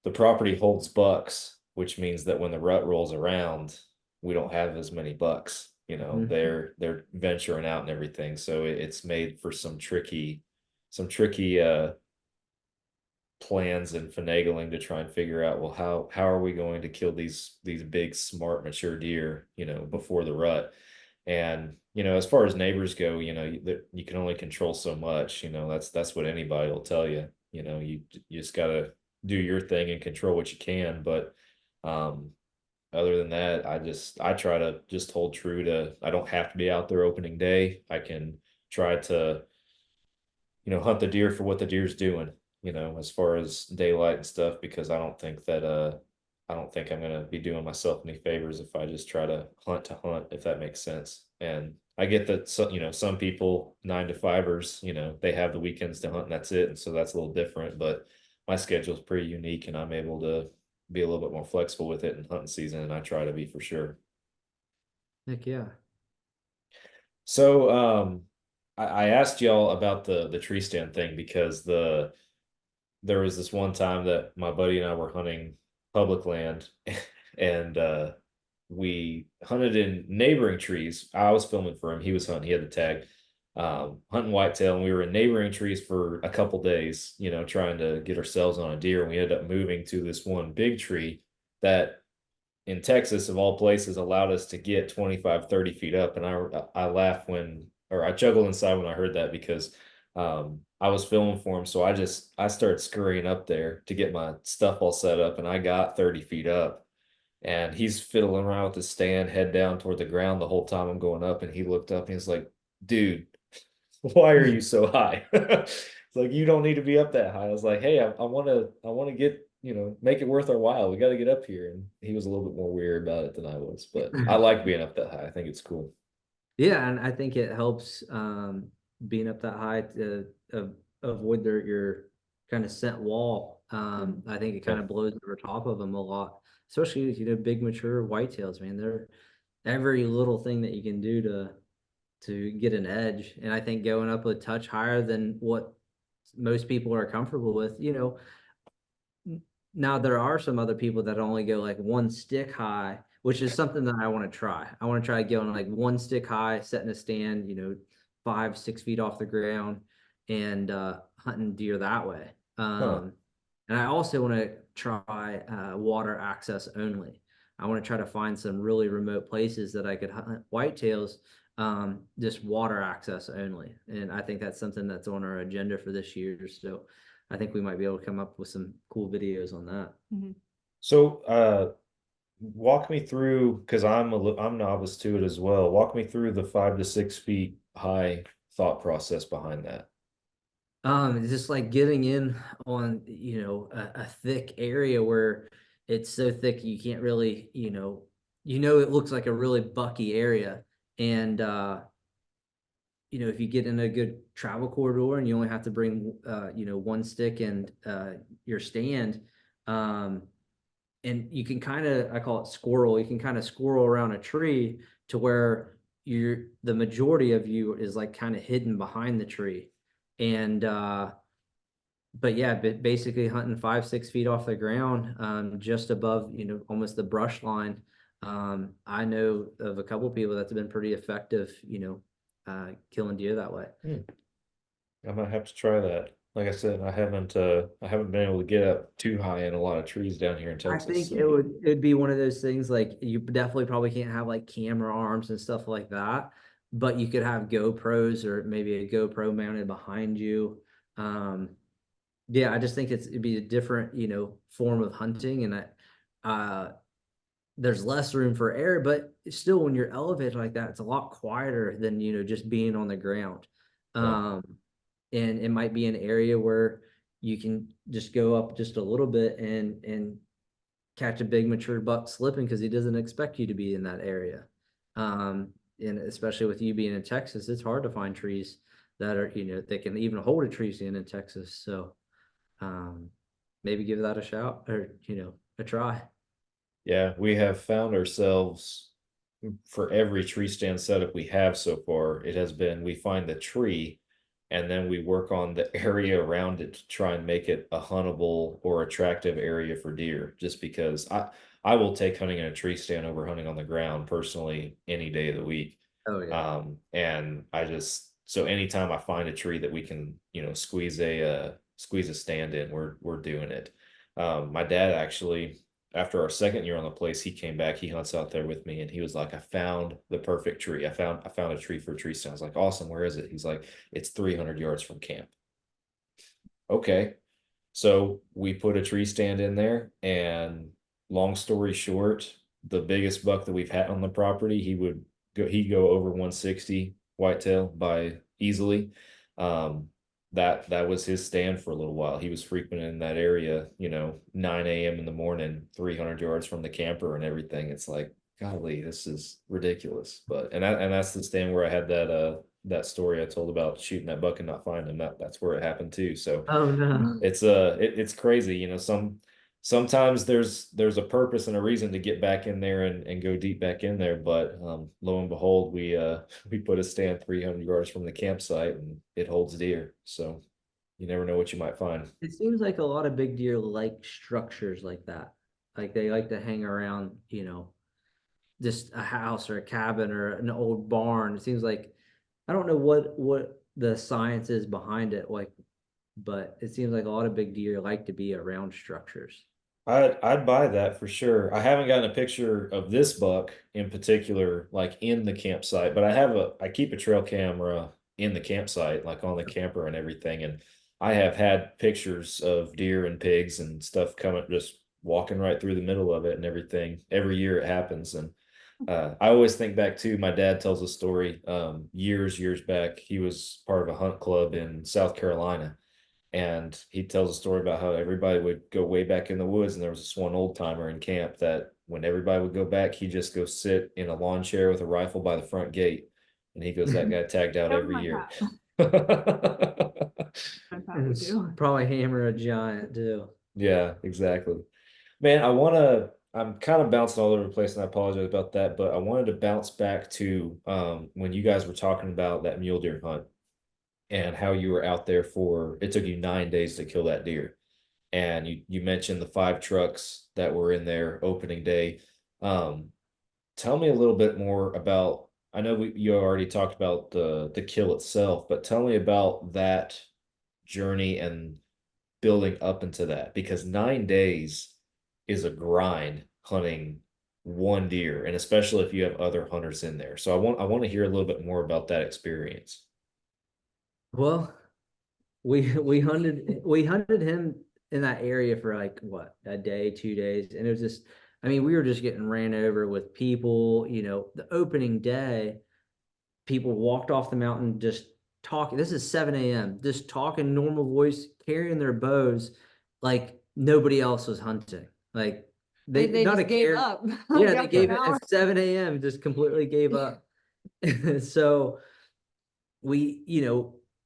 the property holds bucks, which means that when the rut rolls around, we don't have as many bucks. They're venturing out and everything. So it's made for some tricky plans and finagling to try and figure out, well, how are we going to kill these big, smart, mature deer, before the rut. And as far as neighbors go, you can only control so much. That's what anybody will tell you. You just gotta do your thing and control what you can. But other than that, I try to just hold true to, I don't have to be out there opening day. I can try to hunt the deer for what the deer's doing, as far as daylight and stuff, because I don't think I'm gonna be doing myself any favors if I just try to hunt, if that makes sense. And I get that some people 9 to 5ers, they have the weekends to hunt and that's it. And so that's a little different, but my schedule is pretty unique and I'm able to be a little bit more flexible with it in hunting season, and I try to be for sure. heck yeah. So I asked y'all about the tree stand thing because there was this one time that my buddy and I were hunting public land and we hunted in neighboring trees. I was filming for him. He was hunting. He had the tag, hunting whitetail, and we were in neighboring trees for a couple days, trying to get ourselves on a deer. And we ended up moving to this one big tree that in Texas, of all places, allowed us to get 25, 30 feet up. And I laughed I chuckled inside when I heard that because I was filming for him. So I started scurrying up there to get my stuff all set up, and I got 30 feet up. And he's fiddling around with his stand, head down toward the ground the whole time I'm going up. And he looked up and he's like, dude, why are you so high? It's like, you don't need to be up that high. I was like, hey, I want to get, make it worth our while. We got to get up here. And he was a little bit more weird about it than I was, but I like being up that high. I think it's cool. Yeah, and I think it helps being up that high to avoid your kind of scent wall. I think it kind of blows over top of them a lot, especially big mature whitetails. Man, they're every little thing that you can do to get an edge. And I think going up a touch higher than what most people are comfortable with. Now there are some other people that only go like one stick high, which is something that I want to try. I want to try going like one stick high, setting a stand, 5, 6 feet off the ground, and hunting deer that way. And I also want to try water access only. I want to try to find some really remote places that I could hunt whitetails, just water access only. And I think that's something that's on our agenda for this year. So I think we might be able to come up with some cool videos on that. So walk me through, because I'm novice to it as well. Walk me through the 5 to 6 feet high thought process behind that. It's just like getting in on, a thick area where it's so thick you can't really, it looks like a really bucky area. And if you get in a good travel corridor and you only have to bring one stick and your stand, and you can kind of, I call it squirrel, you can kind of squirrel around a tree to where the majority of you is like kind of hidden behind the tree. And but yeah, basically hunting 5, 6 feet off the ground, just above, almost the brush line. I know of a couple people that's been pretty effective, killing deer that way. I might have to try that. Like I said, I haven't been able to get up too high in a lot of trees down here in I Texas. think so- it'd be one of those things like you definitely probably can't have like camera arms and stuff like that, but you could have GoPros or maybe a GoPro mounted behind you. Yeah, I just think it'd be a different, form of hunting, and there's less room for air, but still when you're elevated like that, it's a lot quieter than, just being on the ground. Yeah. And it might be an area where you can just go up just a little bit and catch a big mature buck slipping because he doesn't expect you to be in that area. And especially with you being in Texas, it's hard to find trees that are, they can even hold a tree stand in Texas. So maybe give that a shout or, a try. Yeah, we have found ourselves for every tree stand setup we have so far, it has been we find the tree and then we work on the area around it to try and make it a huntable or attractive area for deer. Just because I will take hunting in a tree stand over hunting on the ground personally any day of the week. Oh yeah. And I just so anytime I find a tree that we can, squeeze a stand in, we're doing it. My dad actually, after our second year on the place, he came back, he hunts out there with me, and he was like, I found the perfect tree. I found a tree for a tree stand. I was like, awesome, where is it? He's like, it's 300 yards from camp. Okay. So we put a tree stand in there, and long story short, the biggest buck that we've had on the property, he'd go over 160 whitetail by easily. That was his stand for a little while. He was frequenting that area, 9 a.m. in the morning, 300 yards from the camper and everything. It's like, golly, this is ridiculous. But that's the stand where I had that story I told about shooting that buck and not finding him. That's where it happened too. So Oh no. it's crazy, sometimes there's a purpose and a reason to get back in there and go deep back in there, but lo and behold, we put a stand 300 yards from the campsite and it holds deer, so you never know what you might find. It seems like a lot of big deer like structures like that. Like they like to hang around, just a house or a cabin or an old barn. It seems like I don't know what the science is behind it, like, but it seems like a lot of big deer like to be around structures. I'd buy that for sure. I haven't gotten a picture of this buck in particular, like in the campsite, but I keep a trail camera in the campsite, like on the camper and everything. And I have had pictures of deer and pigs and stuff coming, just walking right through the middle of it and everything. Every year it happens. And I always think back to my dad tells a story, years back. He was part of a hunt club in South Carolina. And he tells a story about how everybody would go way back in the woods, and there was this one old timer in camp that when everybody would go back, he'd just go sit in a lawn chair with a rifle by the front gate. And he goes, that guy tagged out Oh every my year. It's probably hammer a giant too. Yeah, exactly. Man, I'm kind of bouncing all over the place and I apologize about that, but I wanted to bounce back to when you guys were talking about that mule deer hunt and how you were out there it took you 9 days to kill that deer. And you mentioned the 5 trucks that were in there opening day. Tell me a little bit more about, I know you already talked about the kill itself, but tell me about that journey and building up into that? Because 9 days is a grind hunting one deer, and especially if you have other hunters in there. So I want to hear a little bit more about that experience. Well, we hunted him in that area for like what, a day, 2 days, and it was just, I mean, we were just getting ran over with people. The opening day, people walked off the mountain just talking. This is 7 a.m. just talking normal voice, carrying their bows like nobody else was hunting. Like They not a just gave care. up. Yeah, Like, they after gave an it hour. at 7 a.m. just completely gave up. So we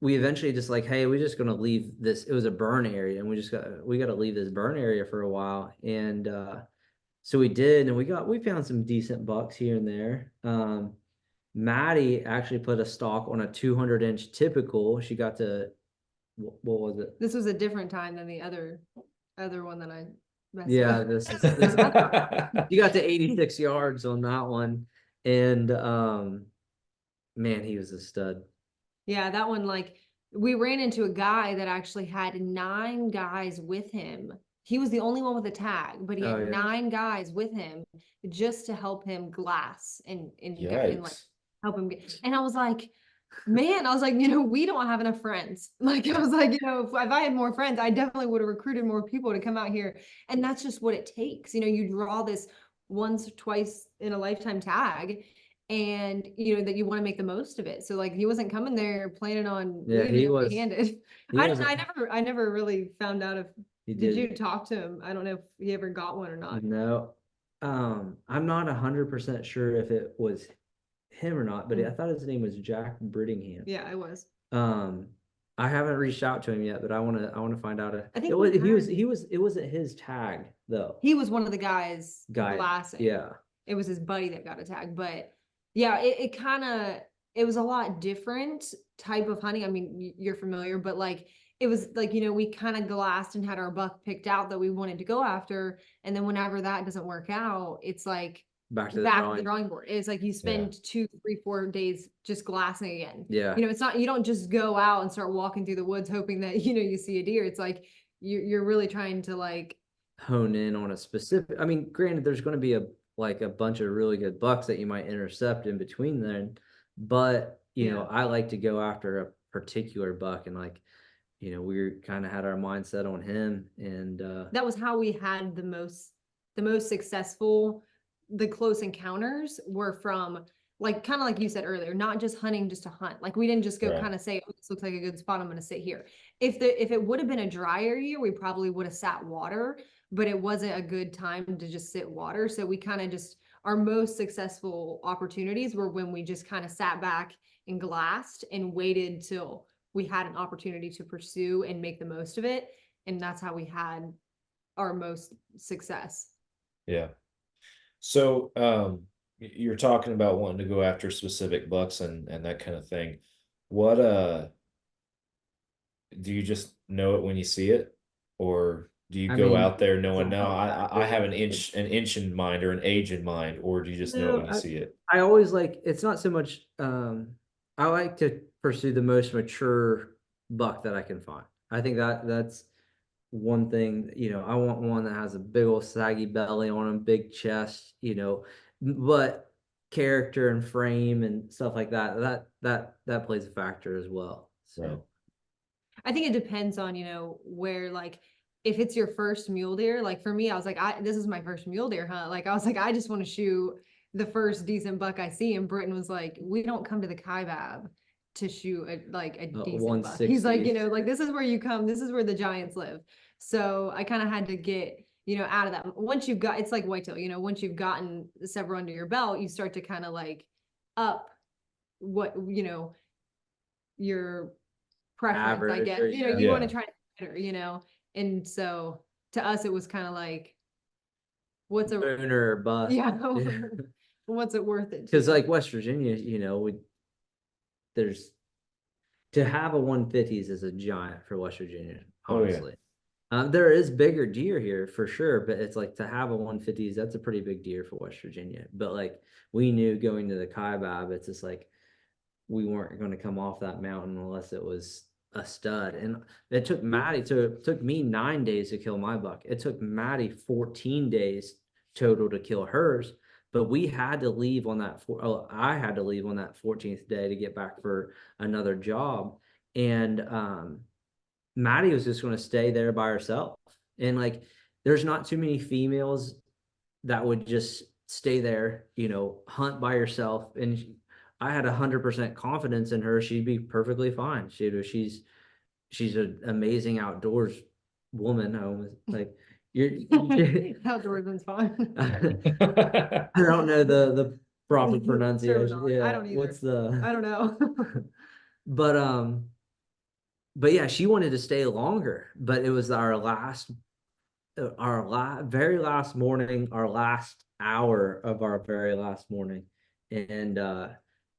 eventually just like, hey, we're just gonna leave this. It was a burn area, and we got to leave this burn area for a while. And so we did, and we found some decent bucks here and there. Maddie actually put a stock on a 200-inch typical. She got to, what was it? This was a different time than the other one that I messed Yeah, up. this you got to 86 yards on that one. And man, he was a stud. Yeah, that one, like, we ran into a guy that actually had 9 guys with him. He was the only one with a tag, but he Oh, had yeah. 9 guys with him just to help him glass and like Yikes. help him get. And I was like, man, I was like, we don't have enough friends. Like, I was like, if I had more friends, I definitely would have recruited more people to come out here. And that's just what it takes. You draw this once, twice in a lifetime tag, and that you want to make the most of it. So like, he wasn't coming there planning on Yeah, leaving he was. empty-handed. He wasn't. I never really found out if He did did. you talk to him? I don't know if he ever got one or not. No. I'm not 100% sure if it was him or not, but I thought his name was Jack Brittingham. Yeah, I was. I haven't reached out to him yet, but I want to find out. I think It wasn't his tag though. He was one of the guys Guy. glassing. Yeah. It was his buddy that got a tag, but yeah, it was a lot different type of hunting. I mean, you're familiar, but like, it was like, we kind of glassed and had our buck picked out that we wanted to go after. And then whenever that doesn't work out, it's like Back to the drawing board. It's like you spend 2, 3, 4 days just glassing again. Yeah. It's not, you don't just go out and start walking through the woods hoping that, you see a deer. It's like, you're really trying to like hone in on a specific, I mean, granted, there's going to be a bunch of really good bucks that you might intercept in between then, but I like to go after a particular buck, and like, we kind of had our mindset on him, and that was how we had the most successful. The close encounters were from, like, kind of like you said earlier, not just hunting just to hunt. Like, we didn't just go kind of say, oh, this looks like a good spot, I'm going to sit here. If it would have been a drier year, we probably would have sat water, but it wasn't a good time to just sit water. So we kind of just, our most successful opportunities were when we just kind of sat back and glassed and waited till we had an opportunity to pursue and make the most of it. And that's how we had our most success. Yeah. So you're talking about wanting to go after specific bucks and that kind of thing. What do you just know it when you see it, or do you go out there knowing, no, I have an inch in mind or an age in mind, or do you just know it when you see it? I always it's not so much, I like to pursue the most mature buck that I can find. I think that's one thing. I want one that has a big old saggy belly on him, big chest, but character and frame and stuff like that plays a factor as well. So right. I think it depends on, where, like, if it's your first mule deer, like for me, I was like, this is my first mule deer hunt. Like, I was like, I just want to shoot the first decent buck I see. And Britton was like, we don't come to the Kaibab to shoot a decent buck. He's like, like, this is where you come. This is where the giants live. So I kind of had to get, out of that. Once you've got, it's like whitetail, once you've gotten several under your belt, you start to kind of like up what, your preference, average, I guess. You want to try to better, and so to us it was kind of like, what's a owner or bust? Yeah. What's it worth it? Because like West Virginia, there's, to have a 150s is a giant for West Virginia, honestly. There is bigger deer here for sure, but it's like, to have a 150s, that's a pretty big deer for West Virginia. But like, we knew going to the Kaibab, it's just like, we weren't going to come off that mountain unless it was a stud. And it took Maddie took me 9 days to kill my buck. It took Maddie 14 days total to kill hers. But we had to leave on that I had to leave on that 14th day to get back for another job. And Maddie was just going to stay there by herself. And like, there's not too many females that would just stay there, hunt by herself. And I had 100% confidence in her. She'd be perfectly fine. She's an amazing outdoors woman. I almost like you're Outdoorsman's fine. I don't know the proper pronunciation. Terminology. Yeah. I don't either. What's the I don't know. but yeah, she wanted to stay longer, but it was our very last morning, our last hour of our very last morning. And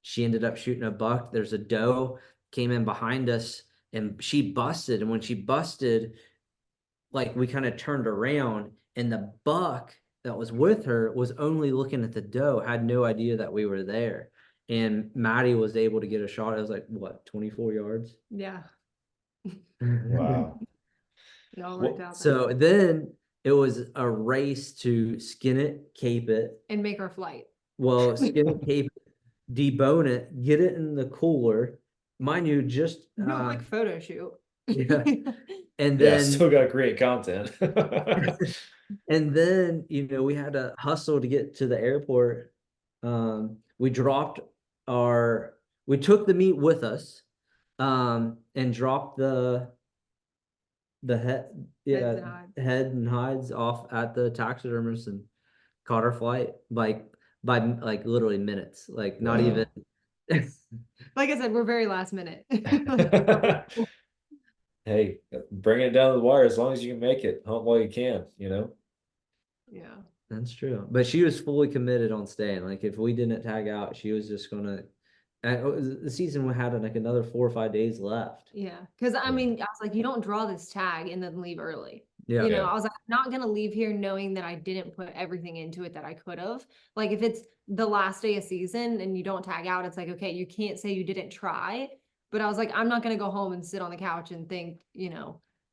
she ended up shooting a buck. There's a doe came in behind us and she busted. And when she busted, like we kind of turned around and the buck that was with her was only looking at the doe, had no idea that we were there. And Maddie was able to get a shot. It was like, what, 24 yards? Yeah. Wow. It all worked out. So then it was a race to skin it, cape it. And make our flight. Well, skin it, cape it, debone it, get it in the cooler. Mind you, just No, like photo shoot. yeah. And Yeah, then still got great content. and then we had to hustle to get to the airport. We took the meat with us, and dropped the head and hides off at the taxidermist and caught our flight by like literally minutes, like not Wow. even. Like I said, we're very last minute. Hey, bring it down to the wire as long as you can make it. Hunt while you can, Yeah. That's true. But she was fully committed on staying. Like if we didn't tag out, she was just gonna. The season we had like another 4 or 5 days left. Yeah. Because I mean, I was like, you don't draw this tag and then leave early. Yeah. Yeah. I was like, I'm not gonna leave here knowing that I didn't put everything into it that I could have. Like if it's the last day of season and you don't tag out, it's like, okay, you can't say you didn't try. But I was like, I'm not gonna go home and sit on the couch and think,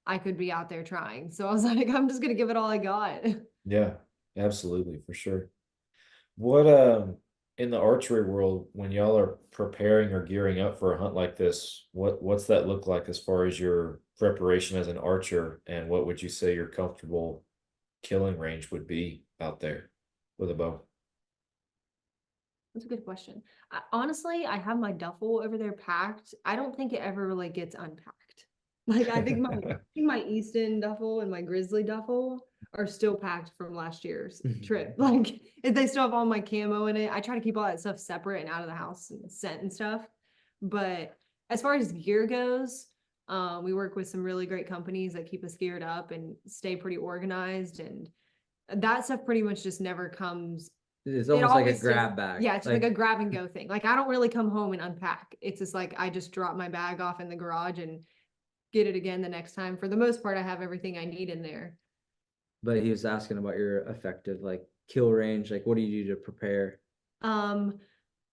I could be out there trying. So I was like, I'm just gonna give it all I got. Yeah, absolutely, for sure. What in the archery world, when y'all are preparing or gearing up for a hunt like this, what's that look like as far as your preparation as an archer, and what would you say your comfortable killing range would be out there with a bow? That's a good question. Honestly, I have my duffel over there packed. I don't think it ever really gets unpacked. Like I think my Easton duffel and my Grizzly duffel are still packed from last year's trip. Like if they still have all my camo in it. I try to keep all that stuff separate and out of the house and scent and stuff. But as far as gear goes, we work with some really great companies that keep us geared up and stay pretty organized, and that stuff pretty much just never comes. It's almost like a always grab just- bag. Yeah, it's like a grab and go thing. Like I don't really come home and unpack. It's just like I just drop my bag off in the garage and get it again the next time. For the most part, I have everything I need in there. But he was asking about your effective like kill range. Like what do you do to prepare?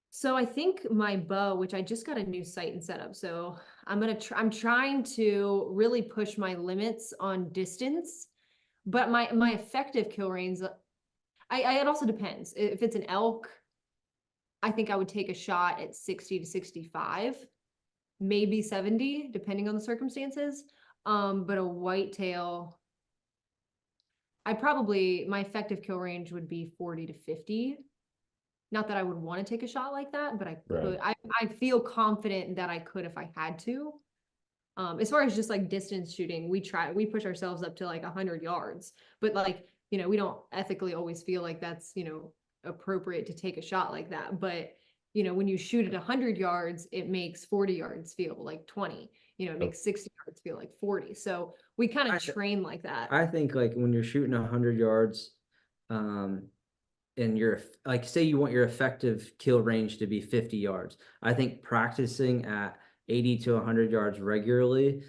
So I think my bow, which I just got a new sight and setup. So I'm trying to really push my limits on distance, but my effective kill range, it also depends. If it's an elk, I think I would take a shot at 60 to 65, maybe 70, depending on the circumstances. But a whitetail, my effective kill range would be 40 to 50. Not that I would want to take a shot like that, but I could. Right. I feel confident that I could if I had to. As far as just like distance shooting, we push ourselves up to like 100 yards, but like, we don't ethically always feel like that's, appropriate to take a shot like that. But, when you shoot at 100 yards, it makes 40 yards feel like 20, it makes 60 yards feel like 40. So we kind of train like that. I think like when you're shooting 100 yards, and you're like, say you want your effective kill range to be 50 yards. I think practicing at 80 to 100 yards regularly,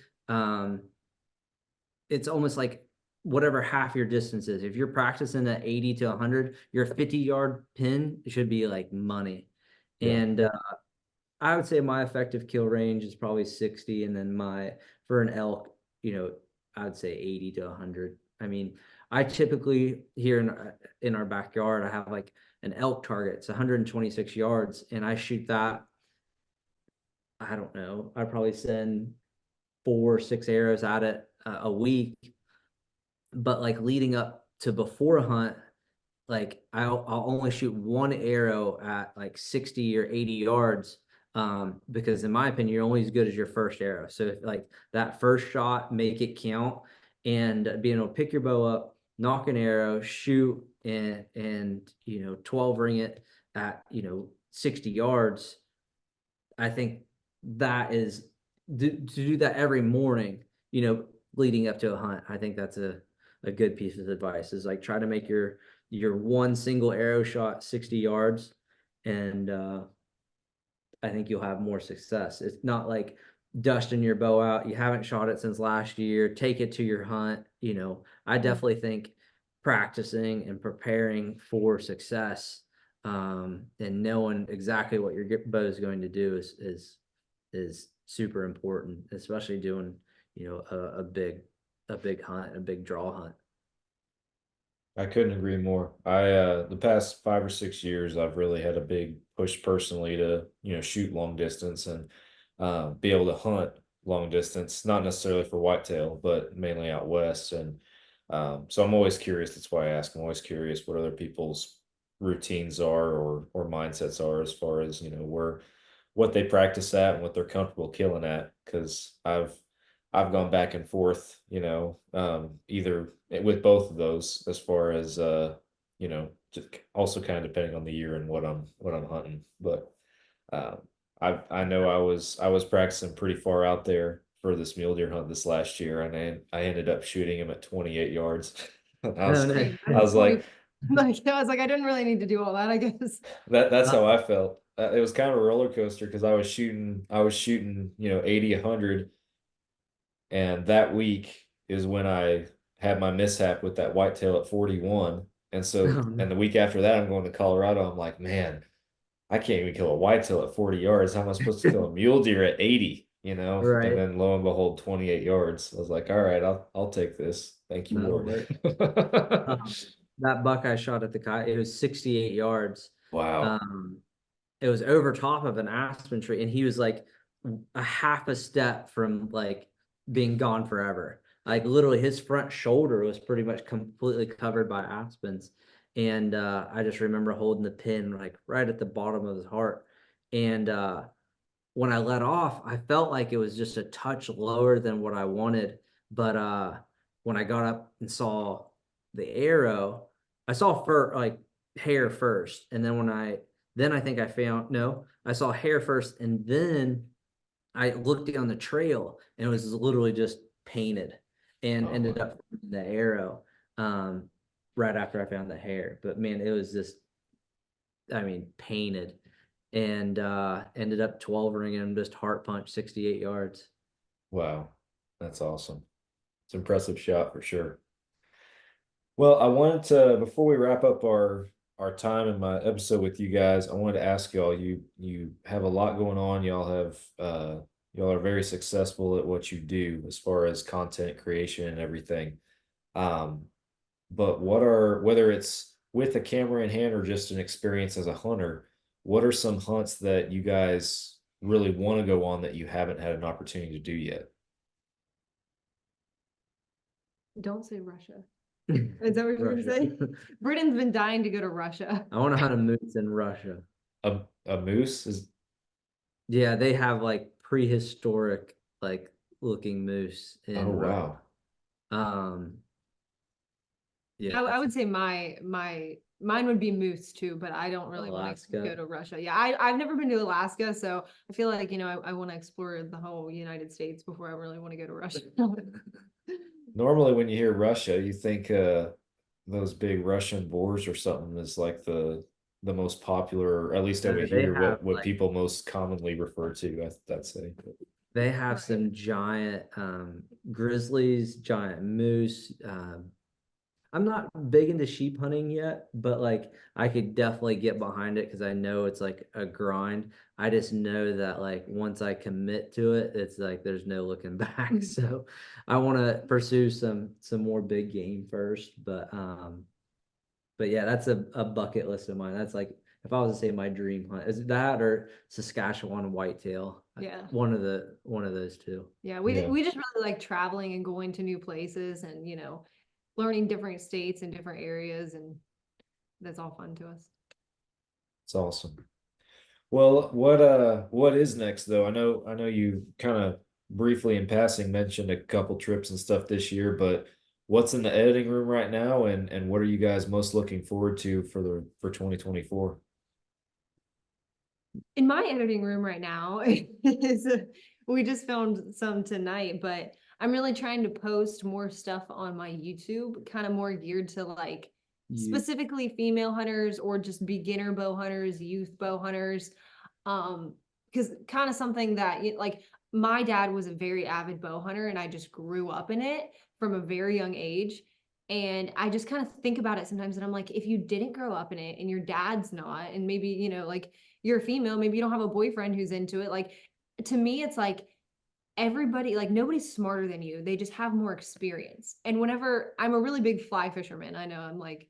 it's almost like whatever half your distance is. If you're practicing at 80 to 100, your 50-yard pin should be like money. Yeah. And I would say my effective kill range is probably 60, and then for an elk, I would say 80 to 100. I mean, I typically here in our backyard, I have like an elk target. It's 126 yards, and I shoot that. I don't know. I probably send 4 or 6 arrows at it a week. But like leading up to before a hunt, like I'll only shoot 1 arrow at like 60 or 80 yards. Because in my opinion, you're only as good as your first arrow. So if, like that first shot, make it count, and being able to pick your bow up, knock an arrow, shoot, and 12 ring it at 60 yards. I think that is to do that every morning, leading up to a hunt. I think that's a good piece of advice, is like try to make your one single arrow shot 60 yards, and I think you'll have more success. It's not like dusting your bow out. You haven't shot it since last year. Take it to your hunt. I definitely think practicing and preparing for success, and knowing exactly what your bow is going to do is super important, especially doing a big hunt, a big draw hunt. I couldn't agree more. The past 5 or 6 years, I've really had a big push personally to, shoot long distance and be able to hunt long distance, not necessarily for whitetail, but mainly out west. And so I'm always curious. That's why I ask. I'm always curious what other people's routines are or mindsets are as far as, what they practice at and what they're comfortable killing at. Because I've gone back and forth, either with both of those as far as just also kind of depending on the year and what I'm hunting. But I know I was practicing pretty far out there for this mule deer hunt this last year, and I ended up shooting him at 28 yards. I was No. I was like I was like, I didn't really need to do all that, I guess. that's how I felt. It was kind of a roller coaster because I was shooting 80, 100. And that week is when I had my mishap with that whitetail at 41. And so, and the week after that, I'm going to Colorado. I'm like, man, I can't even kill a whitetail at 40 yards. How am I supposed to kill a mule deer at 80? And Right. then lo and behold, 28 yards. I was like, all right, I'll take this. Thank you, That'll Lord. work. That buck I shot at the coyote, it was 68 yards. Wow. It was over top of an aspen tree, and he was like a half a step from like being gone forever. Like literally his front shoulder was pretty much completely covered by aspens. And I just remember holding the pin like right at the bottom of his heart. And when I let off, I felt like it was just a touch lower than what I wanted. But when I got up and saw the arrow, I saw hair first. And then I think I found, no, I saw hair first, and then I looked down the trail, and it was literally just painted, and ended up finding the arrow right after I found the hair. But man, it was just, painted, and ended up 12 ringing him, just heart punch 68 yards. Wow. That's awesome. It's an impressive shot for sure. Well, I wanted to, before we wrap up our time in my episode with you guys, I wanted to ask y'all, you have a lot going on. Y'all are very successful at what you do as far as content creation and everything. But whether it's with a camera in hand or just an experience as a hunter, what are some hunts that you guys really want to go on that you haven't had an opportunity to do yet? Don't say Russia. Is that what you're gonna say? Britton's been dying to go to Russia. I want to hunt a moose in Russia. A moose is, Yeah, they have like prehistoric like looking moose in wow. Yeah, I would say mine would be moose too, but I don't really want to Alaska. go to Russia. Yeah, I've never been to Alaska, so I feel like I want to explore the whole United States before I really want to go to Russia. Normally when you hear Russia, you think those big Russian boars or something is like the most popular, or at least over They here, have what like people most commonly refer to, I'd say. they have Right. some giant grizzlies, giant moose. I'm not big into sheep hunting yet, but like I could definitely get behind it because I know it's like a grind. I just know that like once I commit to it, it's like there's no looking back. So I want to pursue some more big game first, but yeah, that's a bucket list of mine. That's like if I was to say my dream hunt, is that or Saskatchewan whitetail? Yeah. One of those two. Yeah, Yeah. we just really like traveling and going to new places and, learning different states and different areas, and that's all fun to us. It's awesome. Well, what is next though? I know you kind of briefly in passing mentioned a couple trips and stuff this year, but what's in the editing room right now and what are you guys most looking forward to for 2024? In my editing room right now we just filmed some tonight, but I'm really trying to post more stuff on my YouTube, kind of more geared to like specifically female hunters or just beginner bow hunters, youth bow hunters. Because kind of something that like my dad was a very avid bow hunter and I just grew up in it from a very young age. And I just kind of think about it sometimes and I'm like, if you didn't grow up in it and your dad's not, and maybe, like you're a female, maybe you don't have a boyfriend who's into it. Like to me, it's like everybody, like nobody's smarter than you. They just have more experience. And whenever I'm a really big fly fisherman, I know I'm like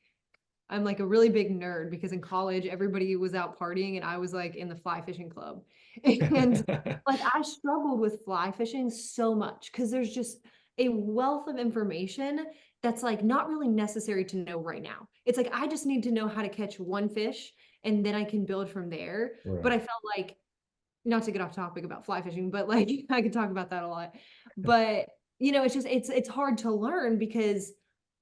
a really big nerd because in college everybody was out partying and I was like in the fly fishing club. And like I struggled with fly fishing so much because there's just a wealth of information that's like not really necessary to know right now. It's like I just need to know how to catch one fish and then I can build from there. But Right. I felt like, not to get off topic about fly fishing, but like I could talk about that a lot. But it's just it's hard to learn because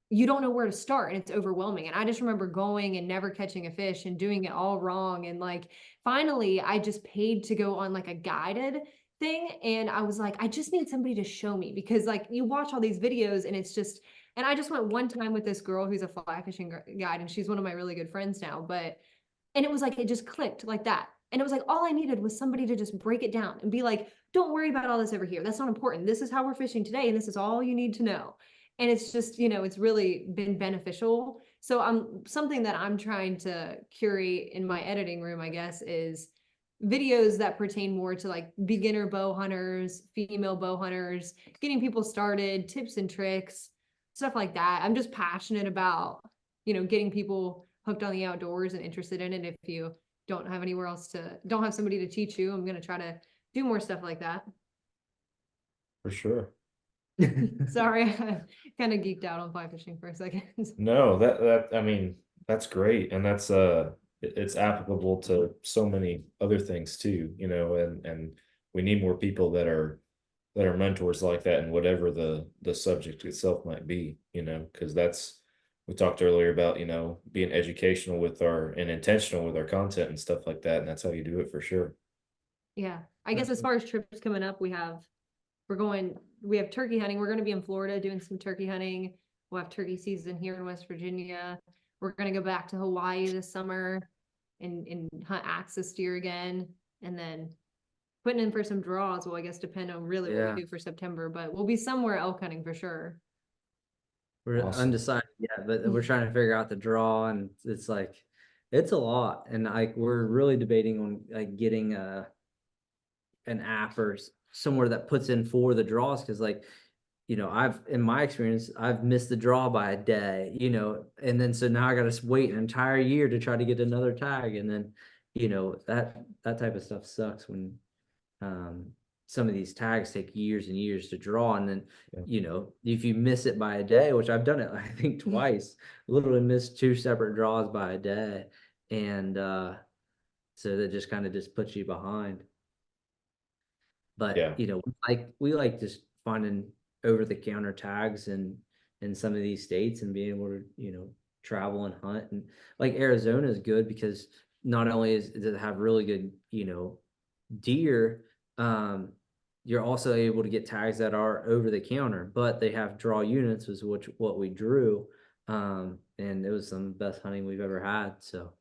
you don't know where to start and it's overwhelming. And I just remember going and never catching a fish and doing it all wrong. And like finally I just paid to go on like a guided thing. And I was like, I just need somebody to show me because like you watch all these videos and it's just, and I just went one time with this girl who's a fly fishing guide and she's one of my really good friends now. But and it was like it just clicked like that. And it was like all I needed was somebody to just break it down and be like, don't worry about all this over here. That's not important. This is how we're fishing today, and this is all you need to know. And it's just, it's really been beneficial. So something that I'm trying to curate in my editing room, I guess, is videos that pertain more to like beginner bow hunters, female bow hunters, getting people started, tips and tricks, stuff like that. I'm just passionate about, getting people hooked on the outdoors and interested in it. If you don't have somebody to teach you, I'm going to try to do more stuff like that. For sure. Sorry, I kind of geeked out on fly fishing for a second. No, I mean, that's great. And that's it's applicable to so many other things too, and we need more people that are mentors like that and whatever the subject itself might be, because we talked earlier about, being educational and intentional with our content and stuff like that. And that's how you do it for sure. Yeah. I guess as far as trips coming up, we have turkey hunting. We're going to be in Florida doing some turkey hunting. We'll have turkey season here in West Virginia. We're going to go back to Hawaii this summer and hunt axis deer again. And then putting in for some draws will, I guess, depend on really what we do for September, but we'll be somewhere elk hunting for sure. We're Awesome. undecided yet, but we're trying to figure out the draw, and it's like it's a lot. And we're really debating on like getting an app or somewhere that puts in for the draws because like in my experience I've missed the draw by a day, and then so now I got to wait an entire year to try to get another tag, and then that type of stuff sucks when some of these tags take years and years to draw, and then if you miss it by a day, which I've done it I think twice, literally missed two separate draws by a day, and so that just kind of just puts you behind. But Yeah. we like just finding over-the-counter tags in some of these states and being able to travel and hunt. And like Arizona is good because not only does it have really good deer, you're also able to get tags that are over the counter, but they have draw units, was what we drew, and it was some of the best hunting we've ever had. So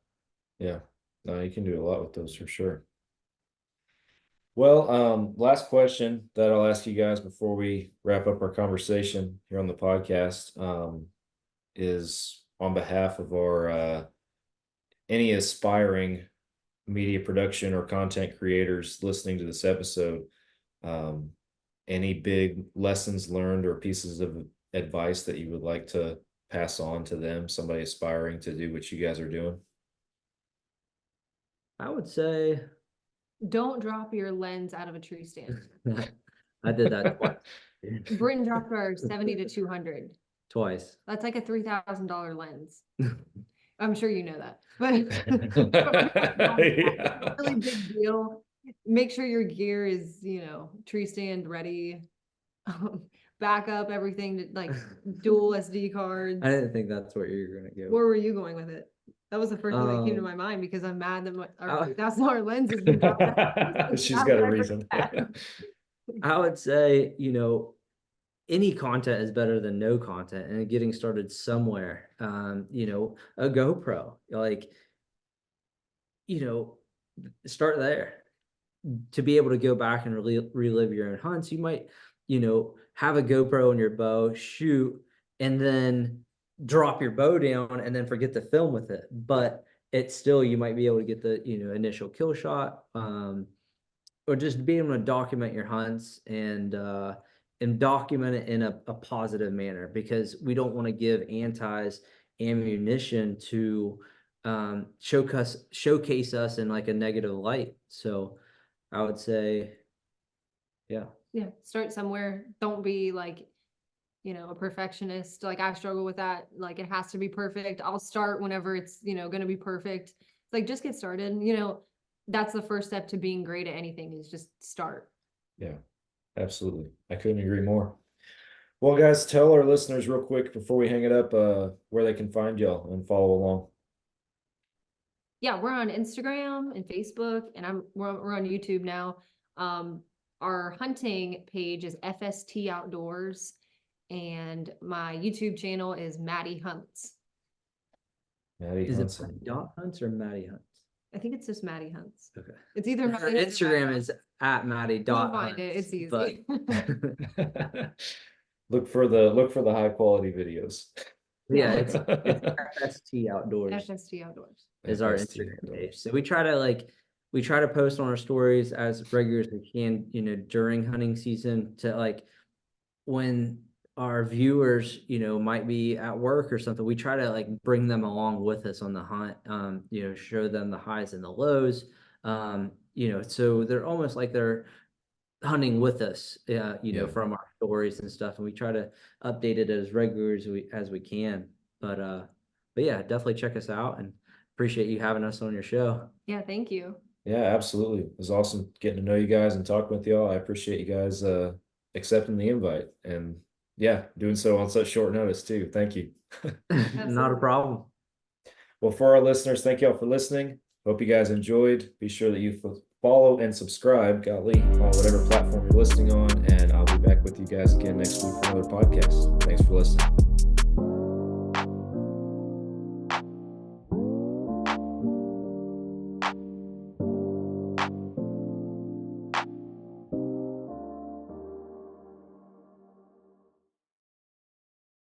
Yeah, no, you can do a lot with those for sure. Well, last question that I'll ask you guys before we wrap up our conversation here on the podcast. is on behalf of our any aspiring media production or content creators listening to this episode. Any big lessons learned or pieces of advice that you would like to pass on to them, somebody aspiring to do what you guys are doing? I would say Don't drop your lens out of a tree stand. I did that twice. Britton dropped our 70 to 200. Twice. That's like a $3,000 lens. I'm sure you know that, but Yeah. really big deal. Make sure your gear is, tree stand ready. Backup everything to like dual SD cards. I didn't think that's what you were gonna go. Where were you going with it? That was the first thing that came to my mind because I'm mad that our $3,000 lens has been dropped. She's got a reason. I would say, any content is better than no content, and getting started somewhere. A GoPro, start there. To be able to go back and relive your own hunts, you might, have a GoPro in your bow, shoot, and then drop your bow down and then forget to film with it. But it's still, you might be able to get the, initial kill shot, or just being able to document your hunts and document it in a positive manner, because we don't want to give antis ammunition to showcase us in like a negative light. So I would say, yeah, start somewhere. Don't be like, a perfectionist. Like I struggle with that. Like it has to be perfect. I'll start whenever it's, going to be perfect. It's like, just get started. That's the first step to being great at anything, is just start. Yeah, absolutely. I couldn't agree more. Well, guys, tell our listeners real quick before we hang it up, where they can find y'all and follow along. Yeah, we're on Instagram and Facebook, and we're on YouTube now. Our hunting page is FST Outdoors, and my YouTube channel is Maddy Hunts. Maddy is Hunts. it Dot Hunts or Maddy Hunts? I think it's just Maddy Hunts. Okay. It's either Her Maddy Hunts or Maddy Instagram Hunts. is at Maddy You'll dot find it. Hunts, It's easy. but Look for the high quality videos. yeah, it's FST Outdoors FST Outdoors. is our FST Instagram Outdoors. page. So we try to post on our stories as regular as we can, during hunting season, to like when our viewers, might be at work or something, we try to like bring them along with us on the hunt, show them the highs and the lows, so they're almost like they're hunting with us, from our stories and stuff. And we try to update it as regular as we can. But yeah, definitely check us out, and appreciate you having us on your show. Yeah, thank you. Yeah, absolutely. It was awesome getting to know you guys and talking with y'all. I appreciate you guys accepting the invite, and doing so on such short notice too. Thank you. Not a problem. Well, for our listeners, thank y'all for listening. Hope you guys enjoyed. Be sure that you follow and subscribe, on whatever platform you're listening on, and I'll be back with you guys again next week for another podcast. Thanks for listening.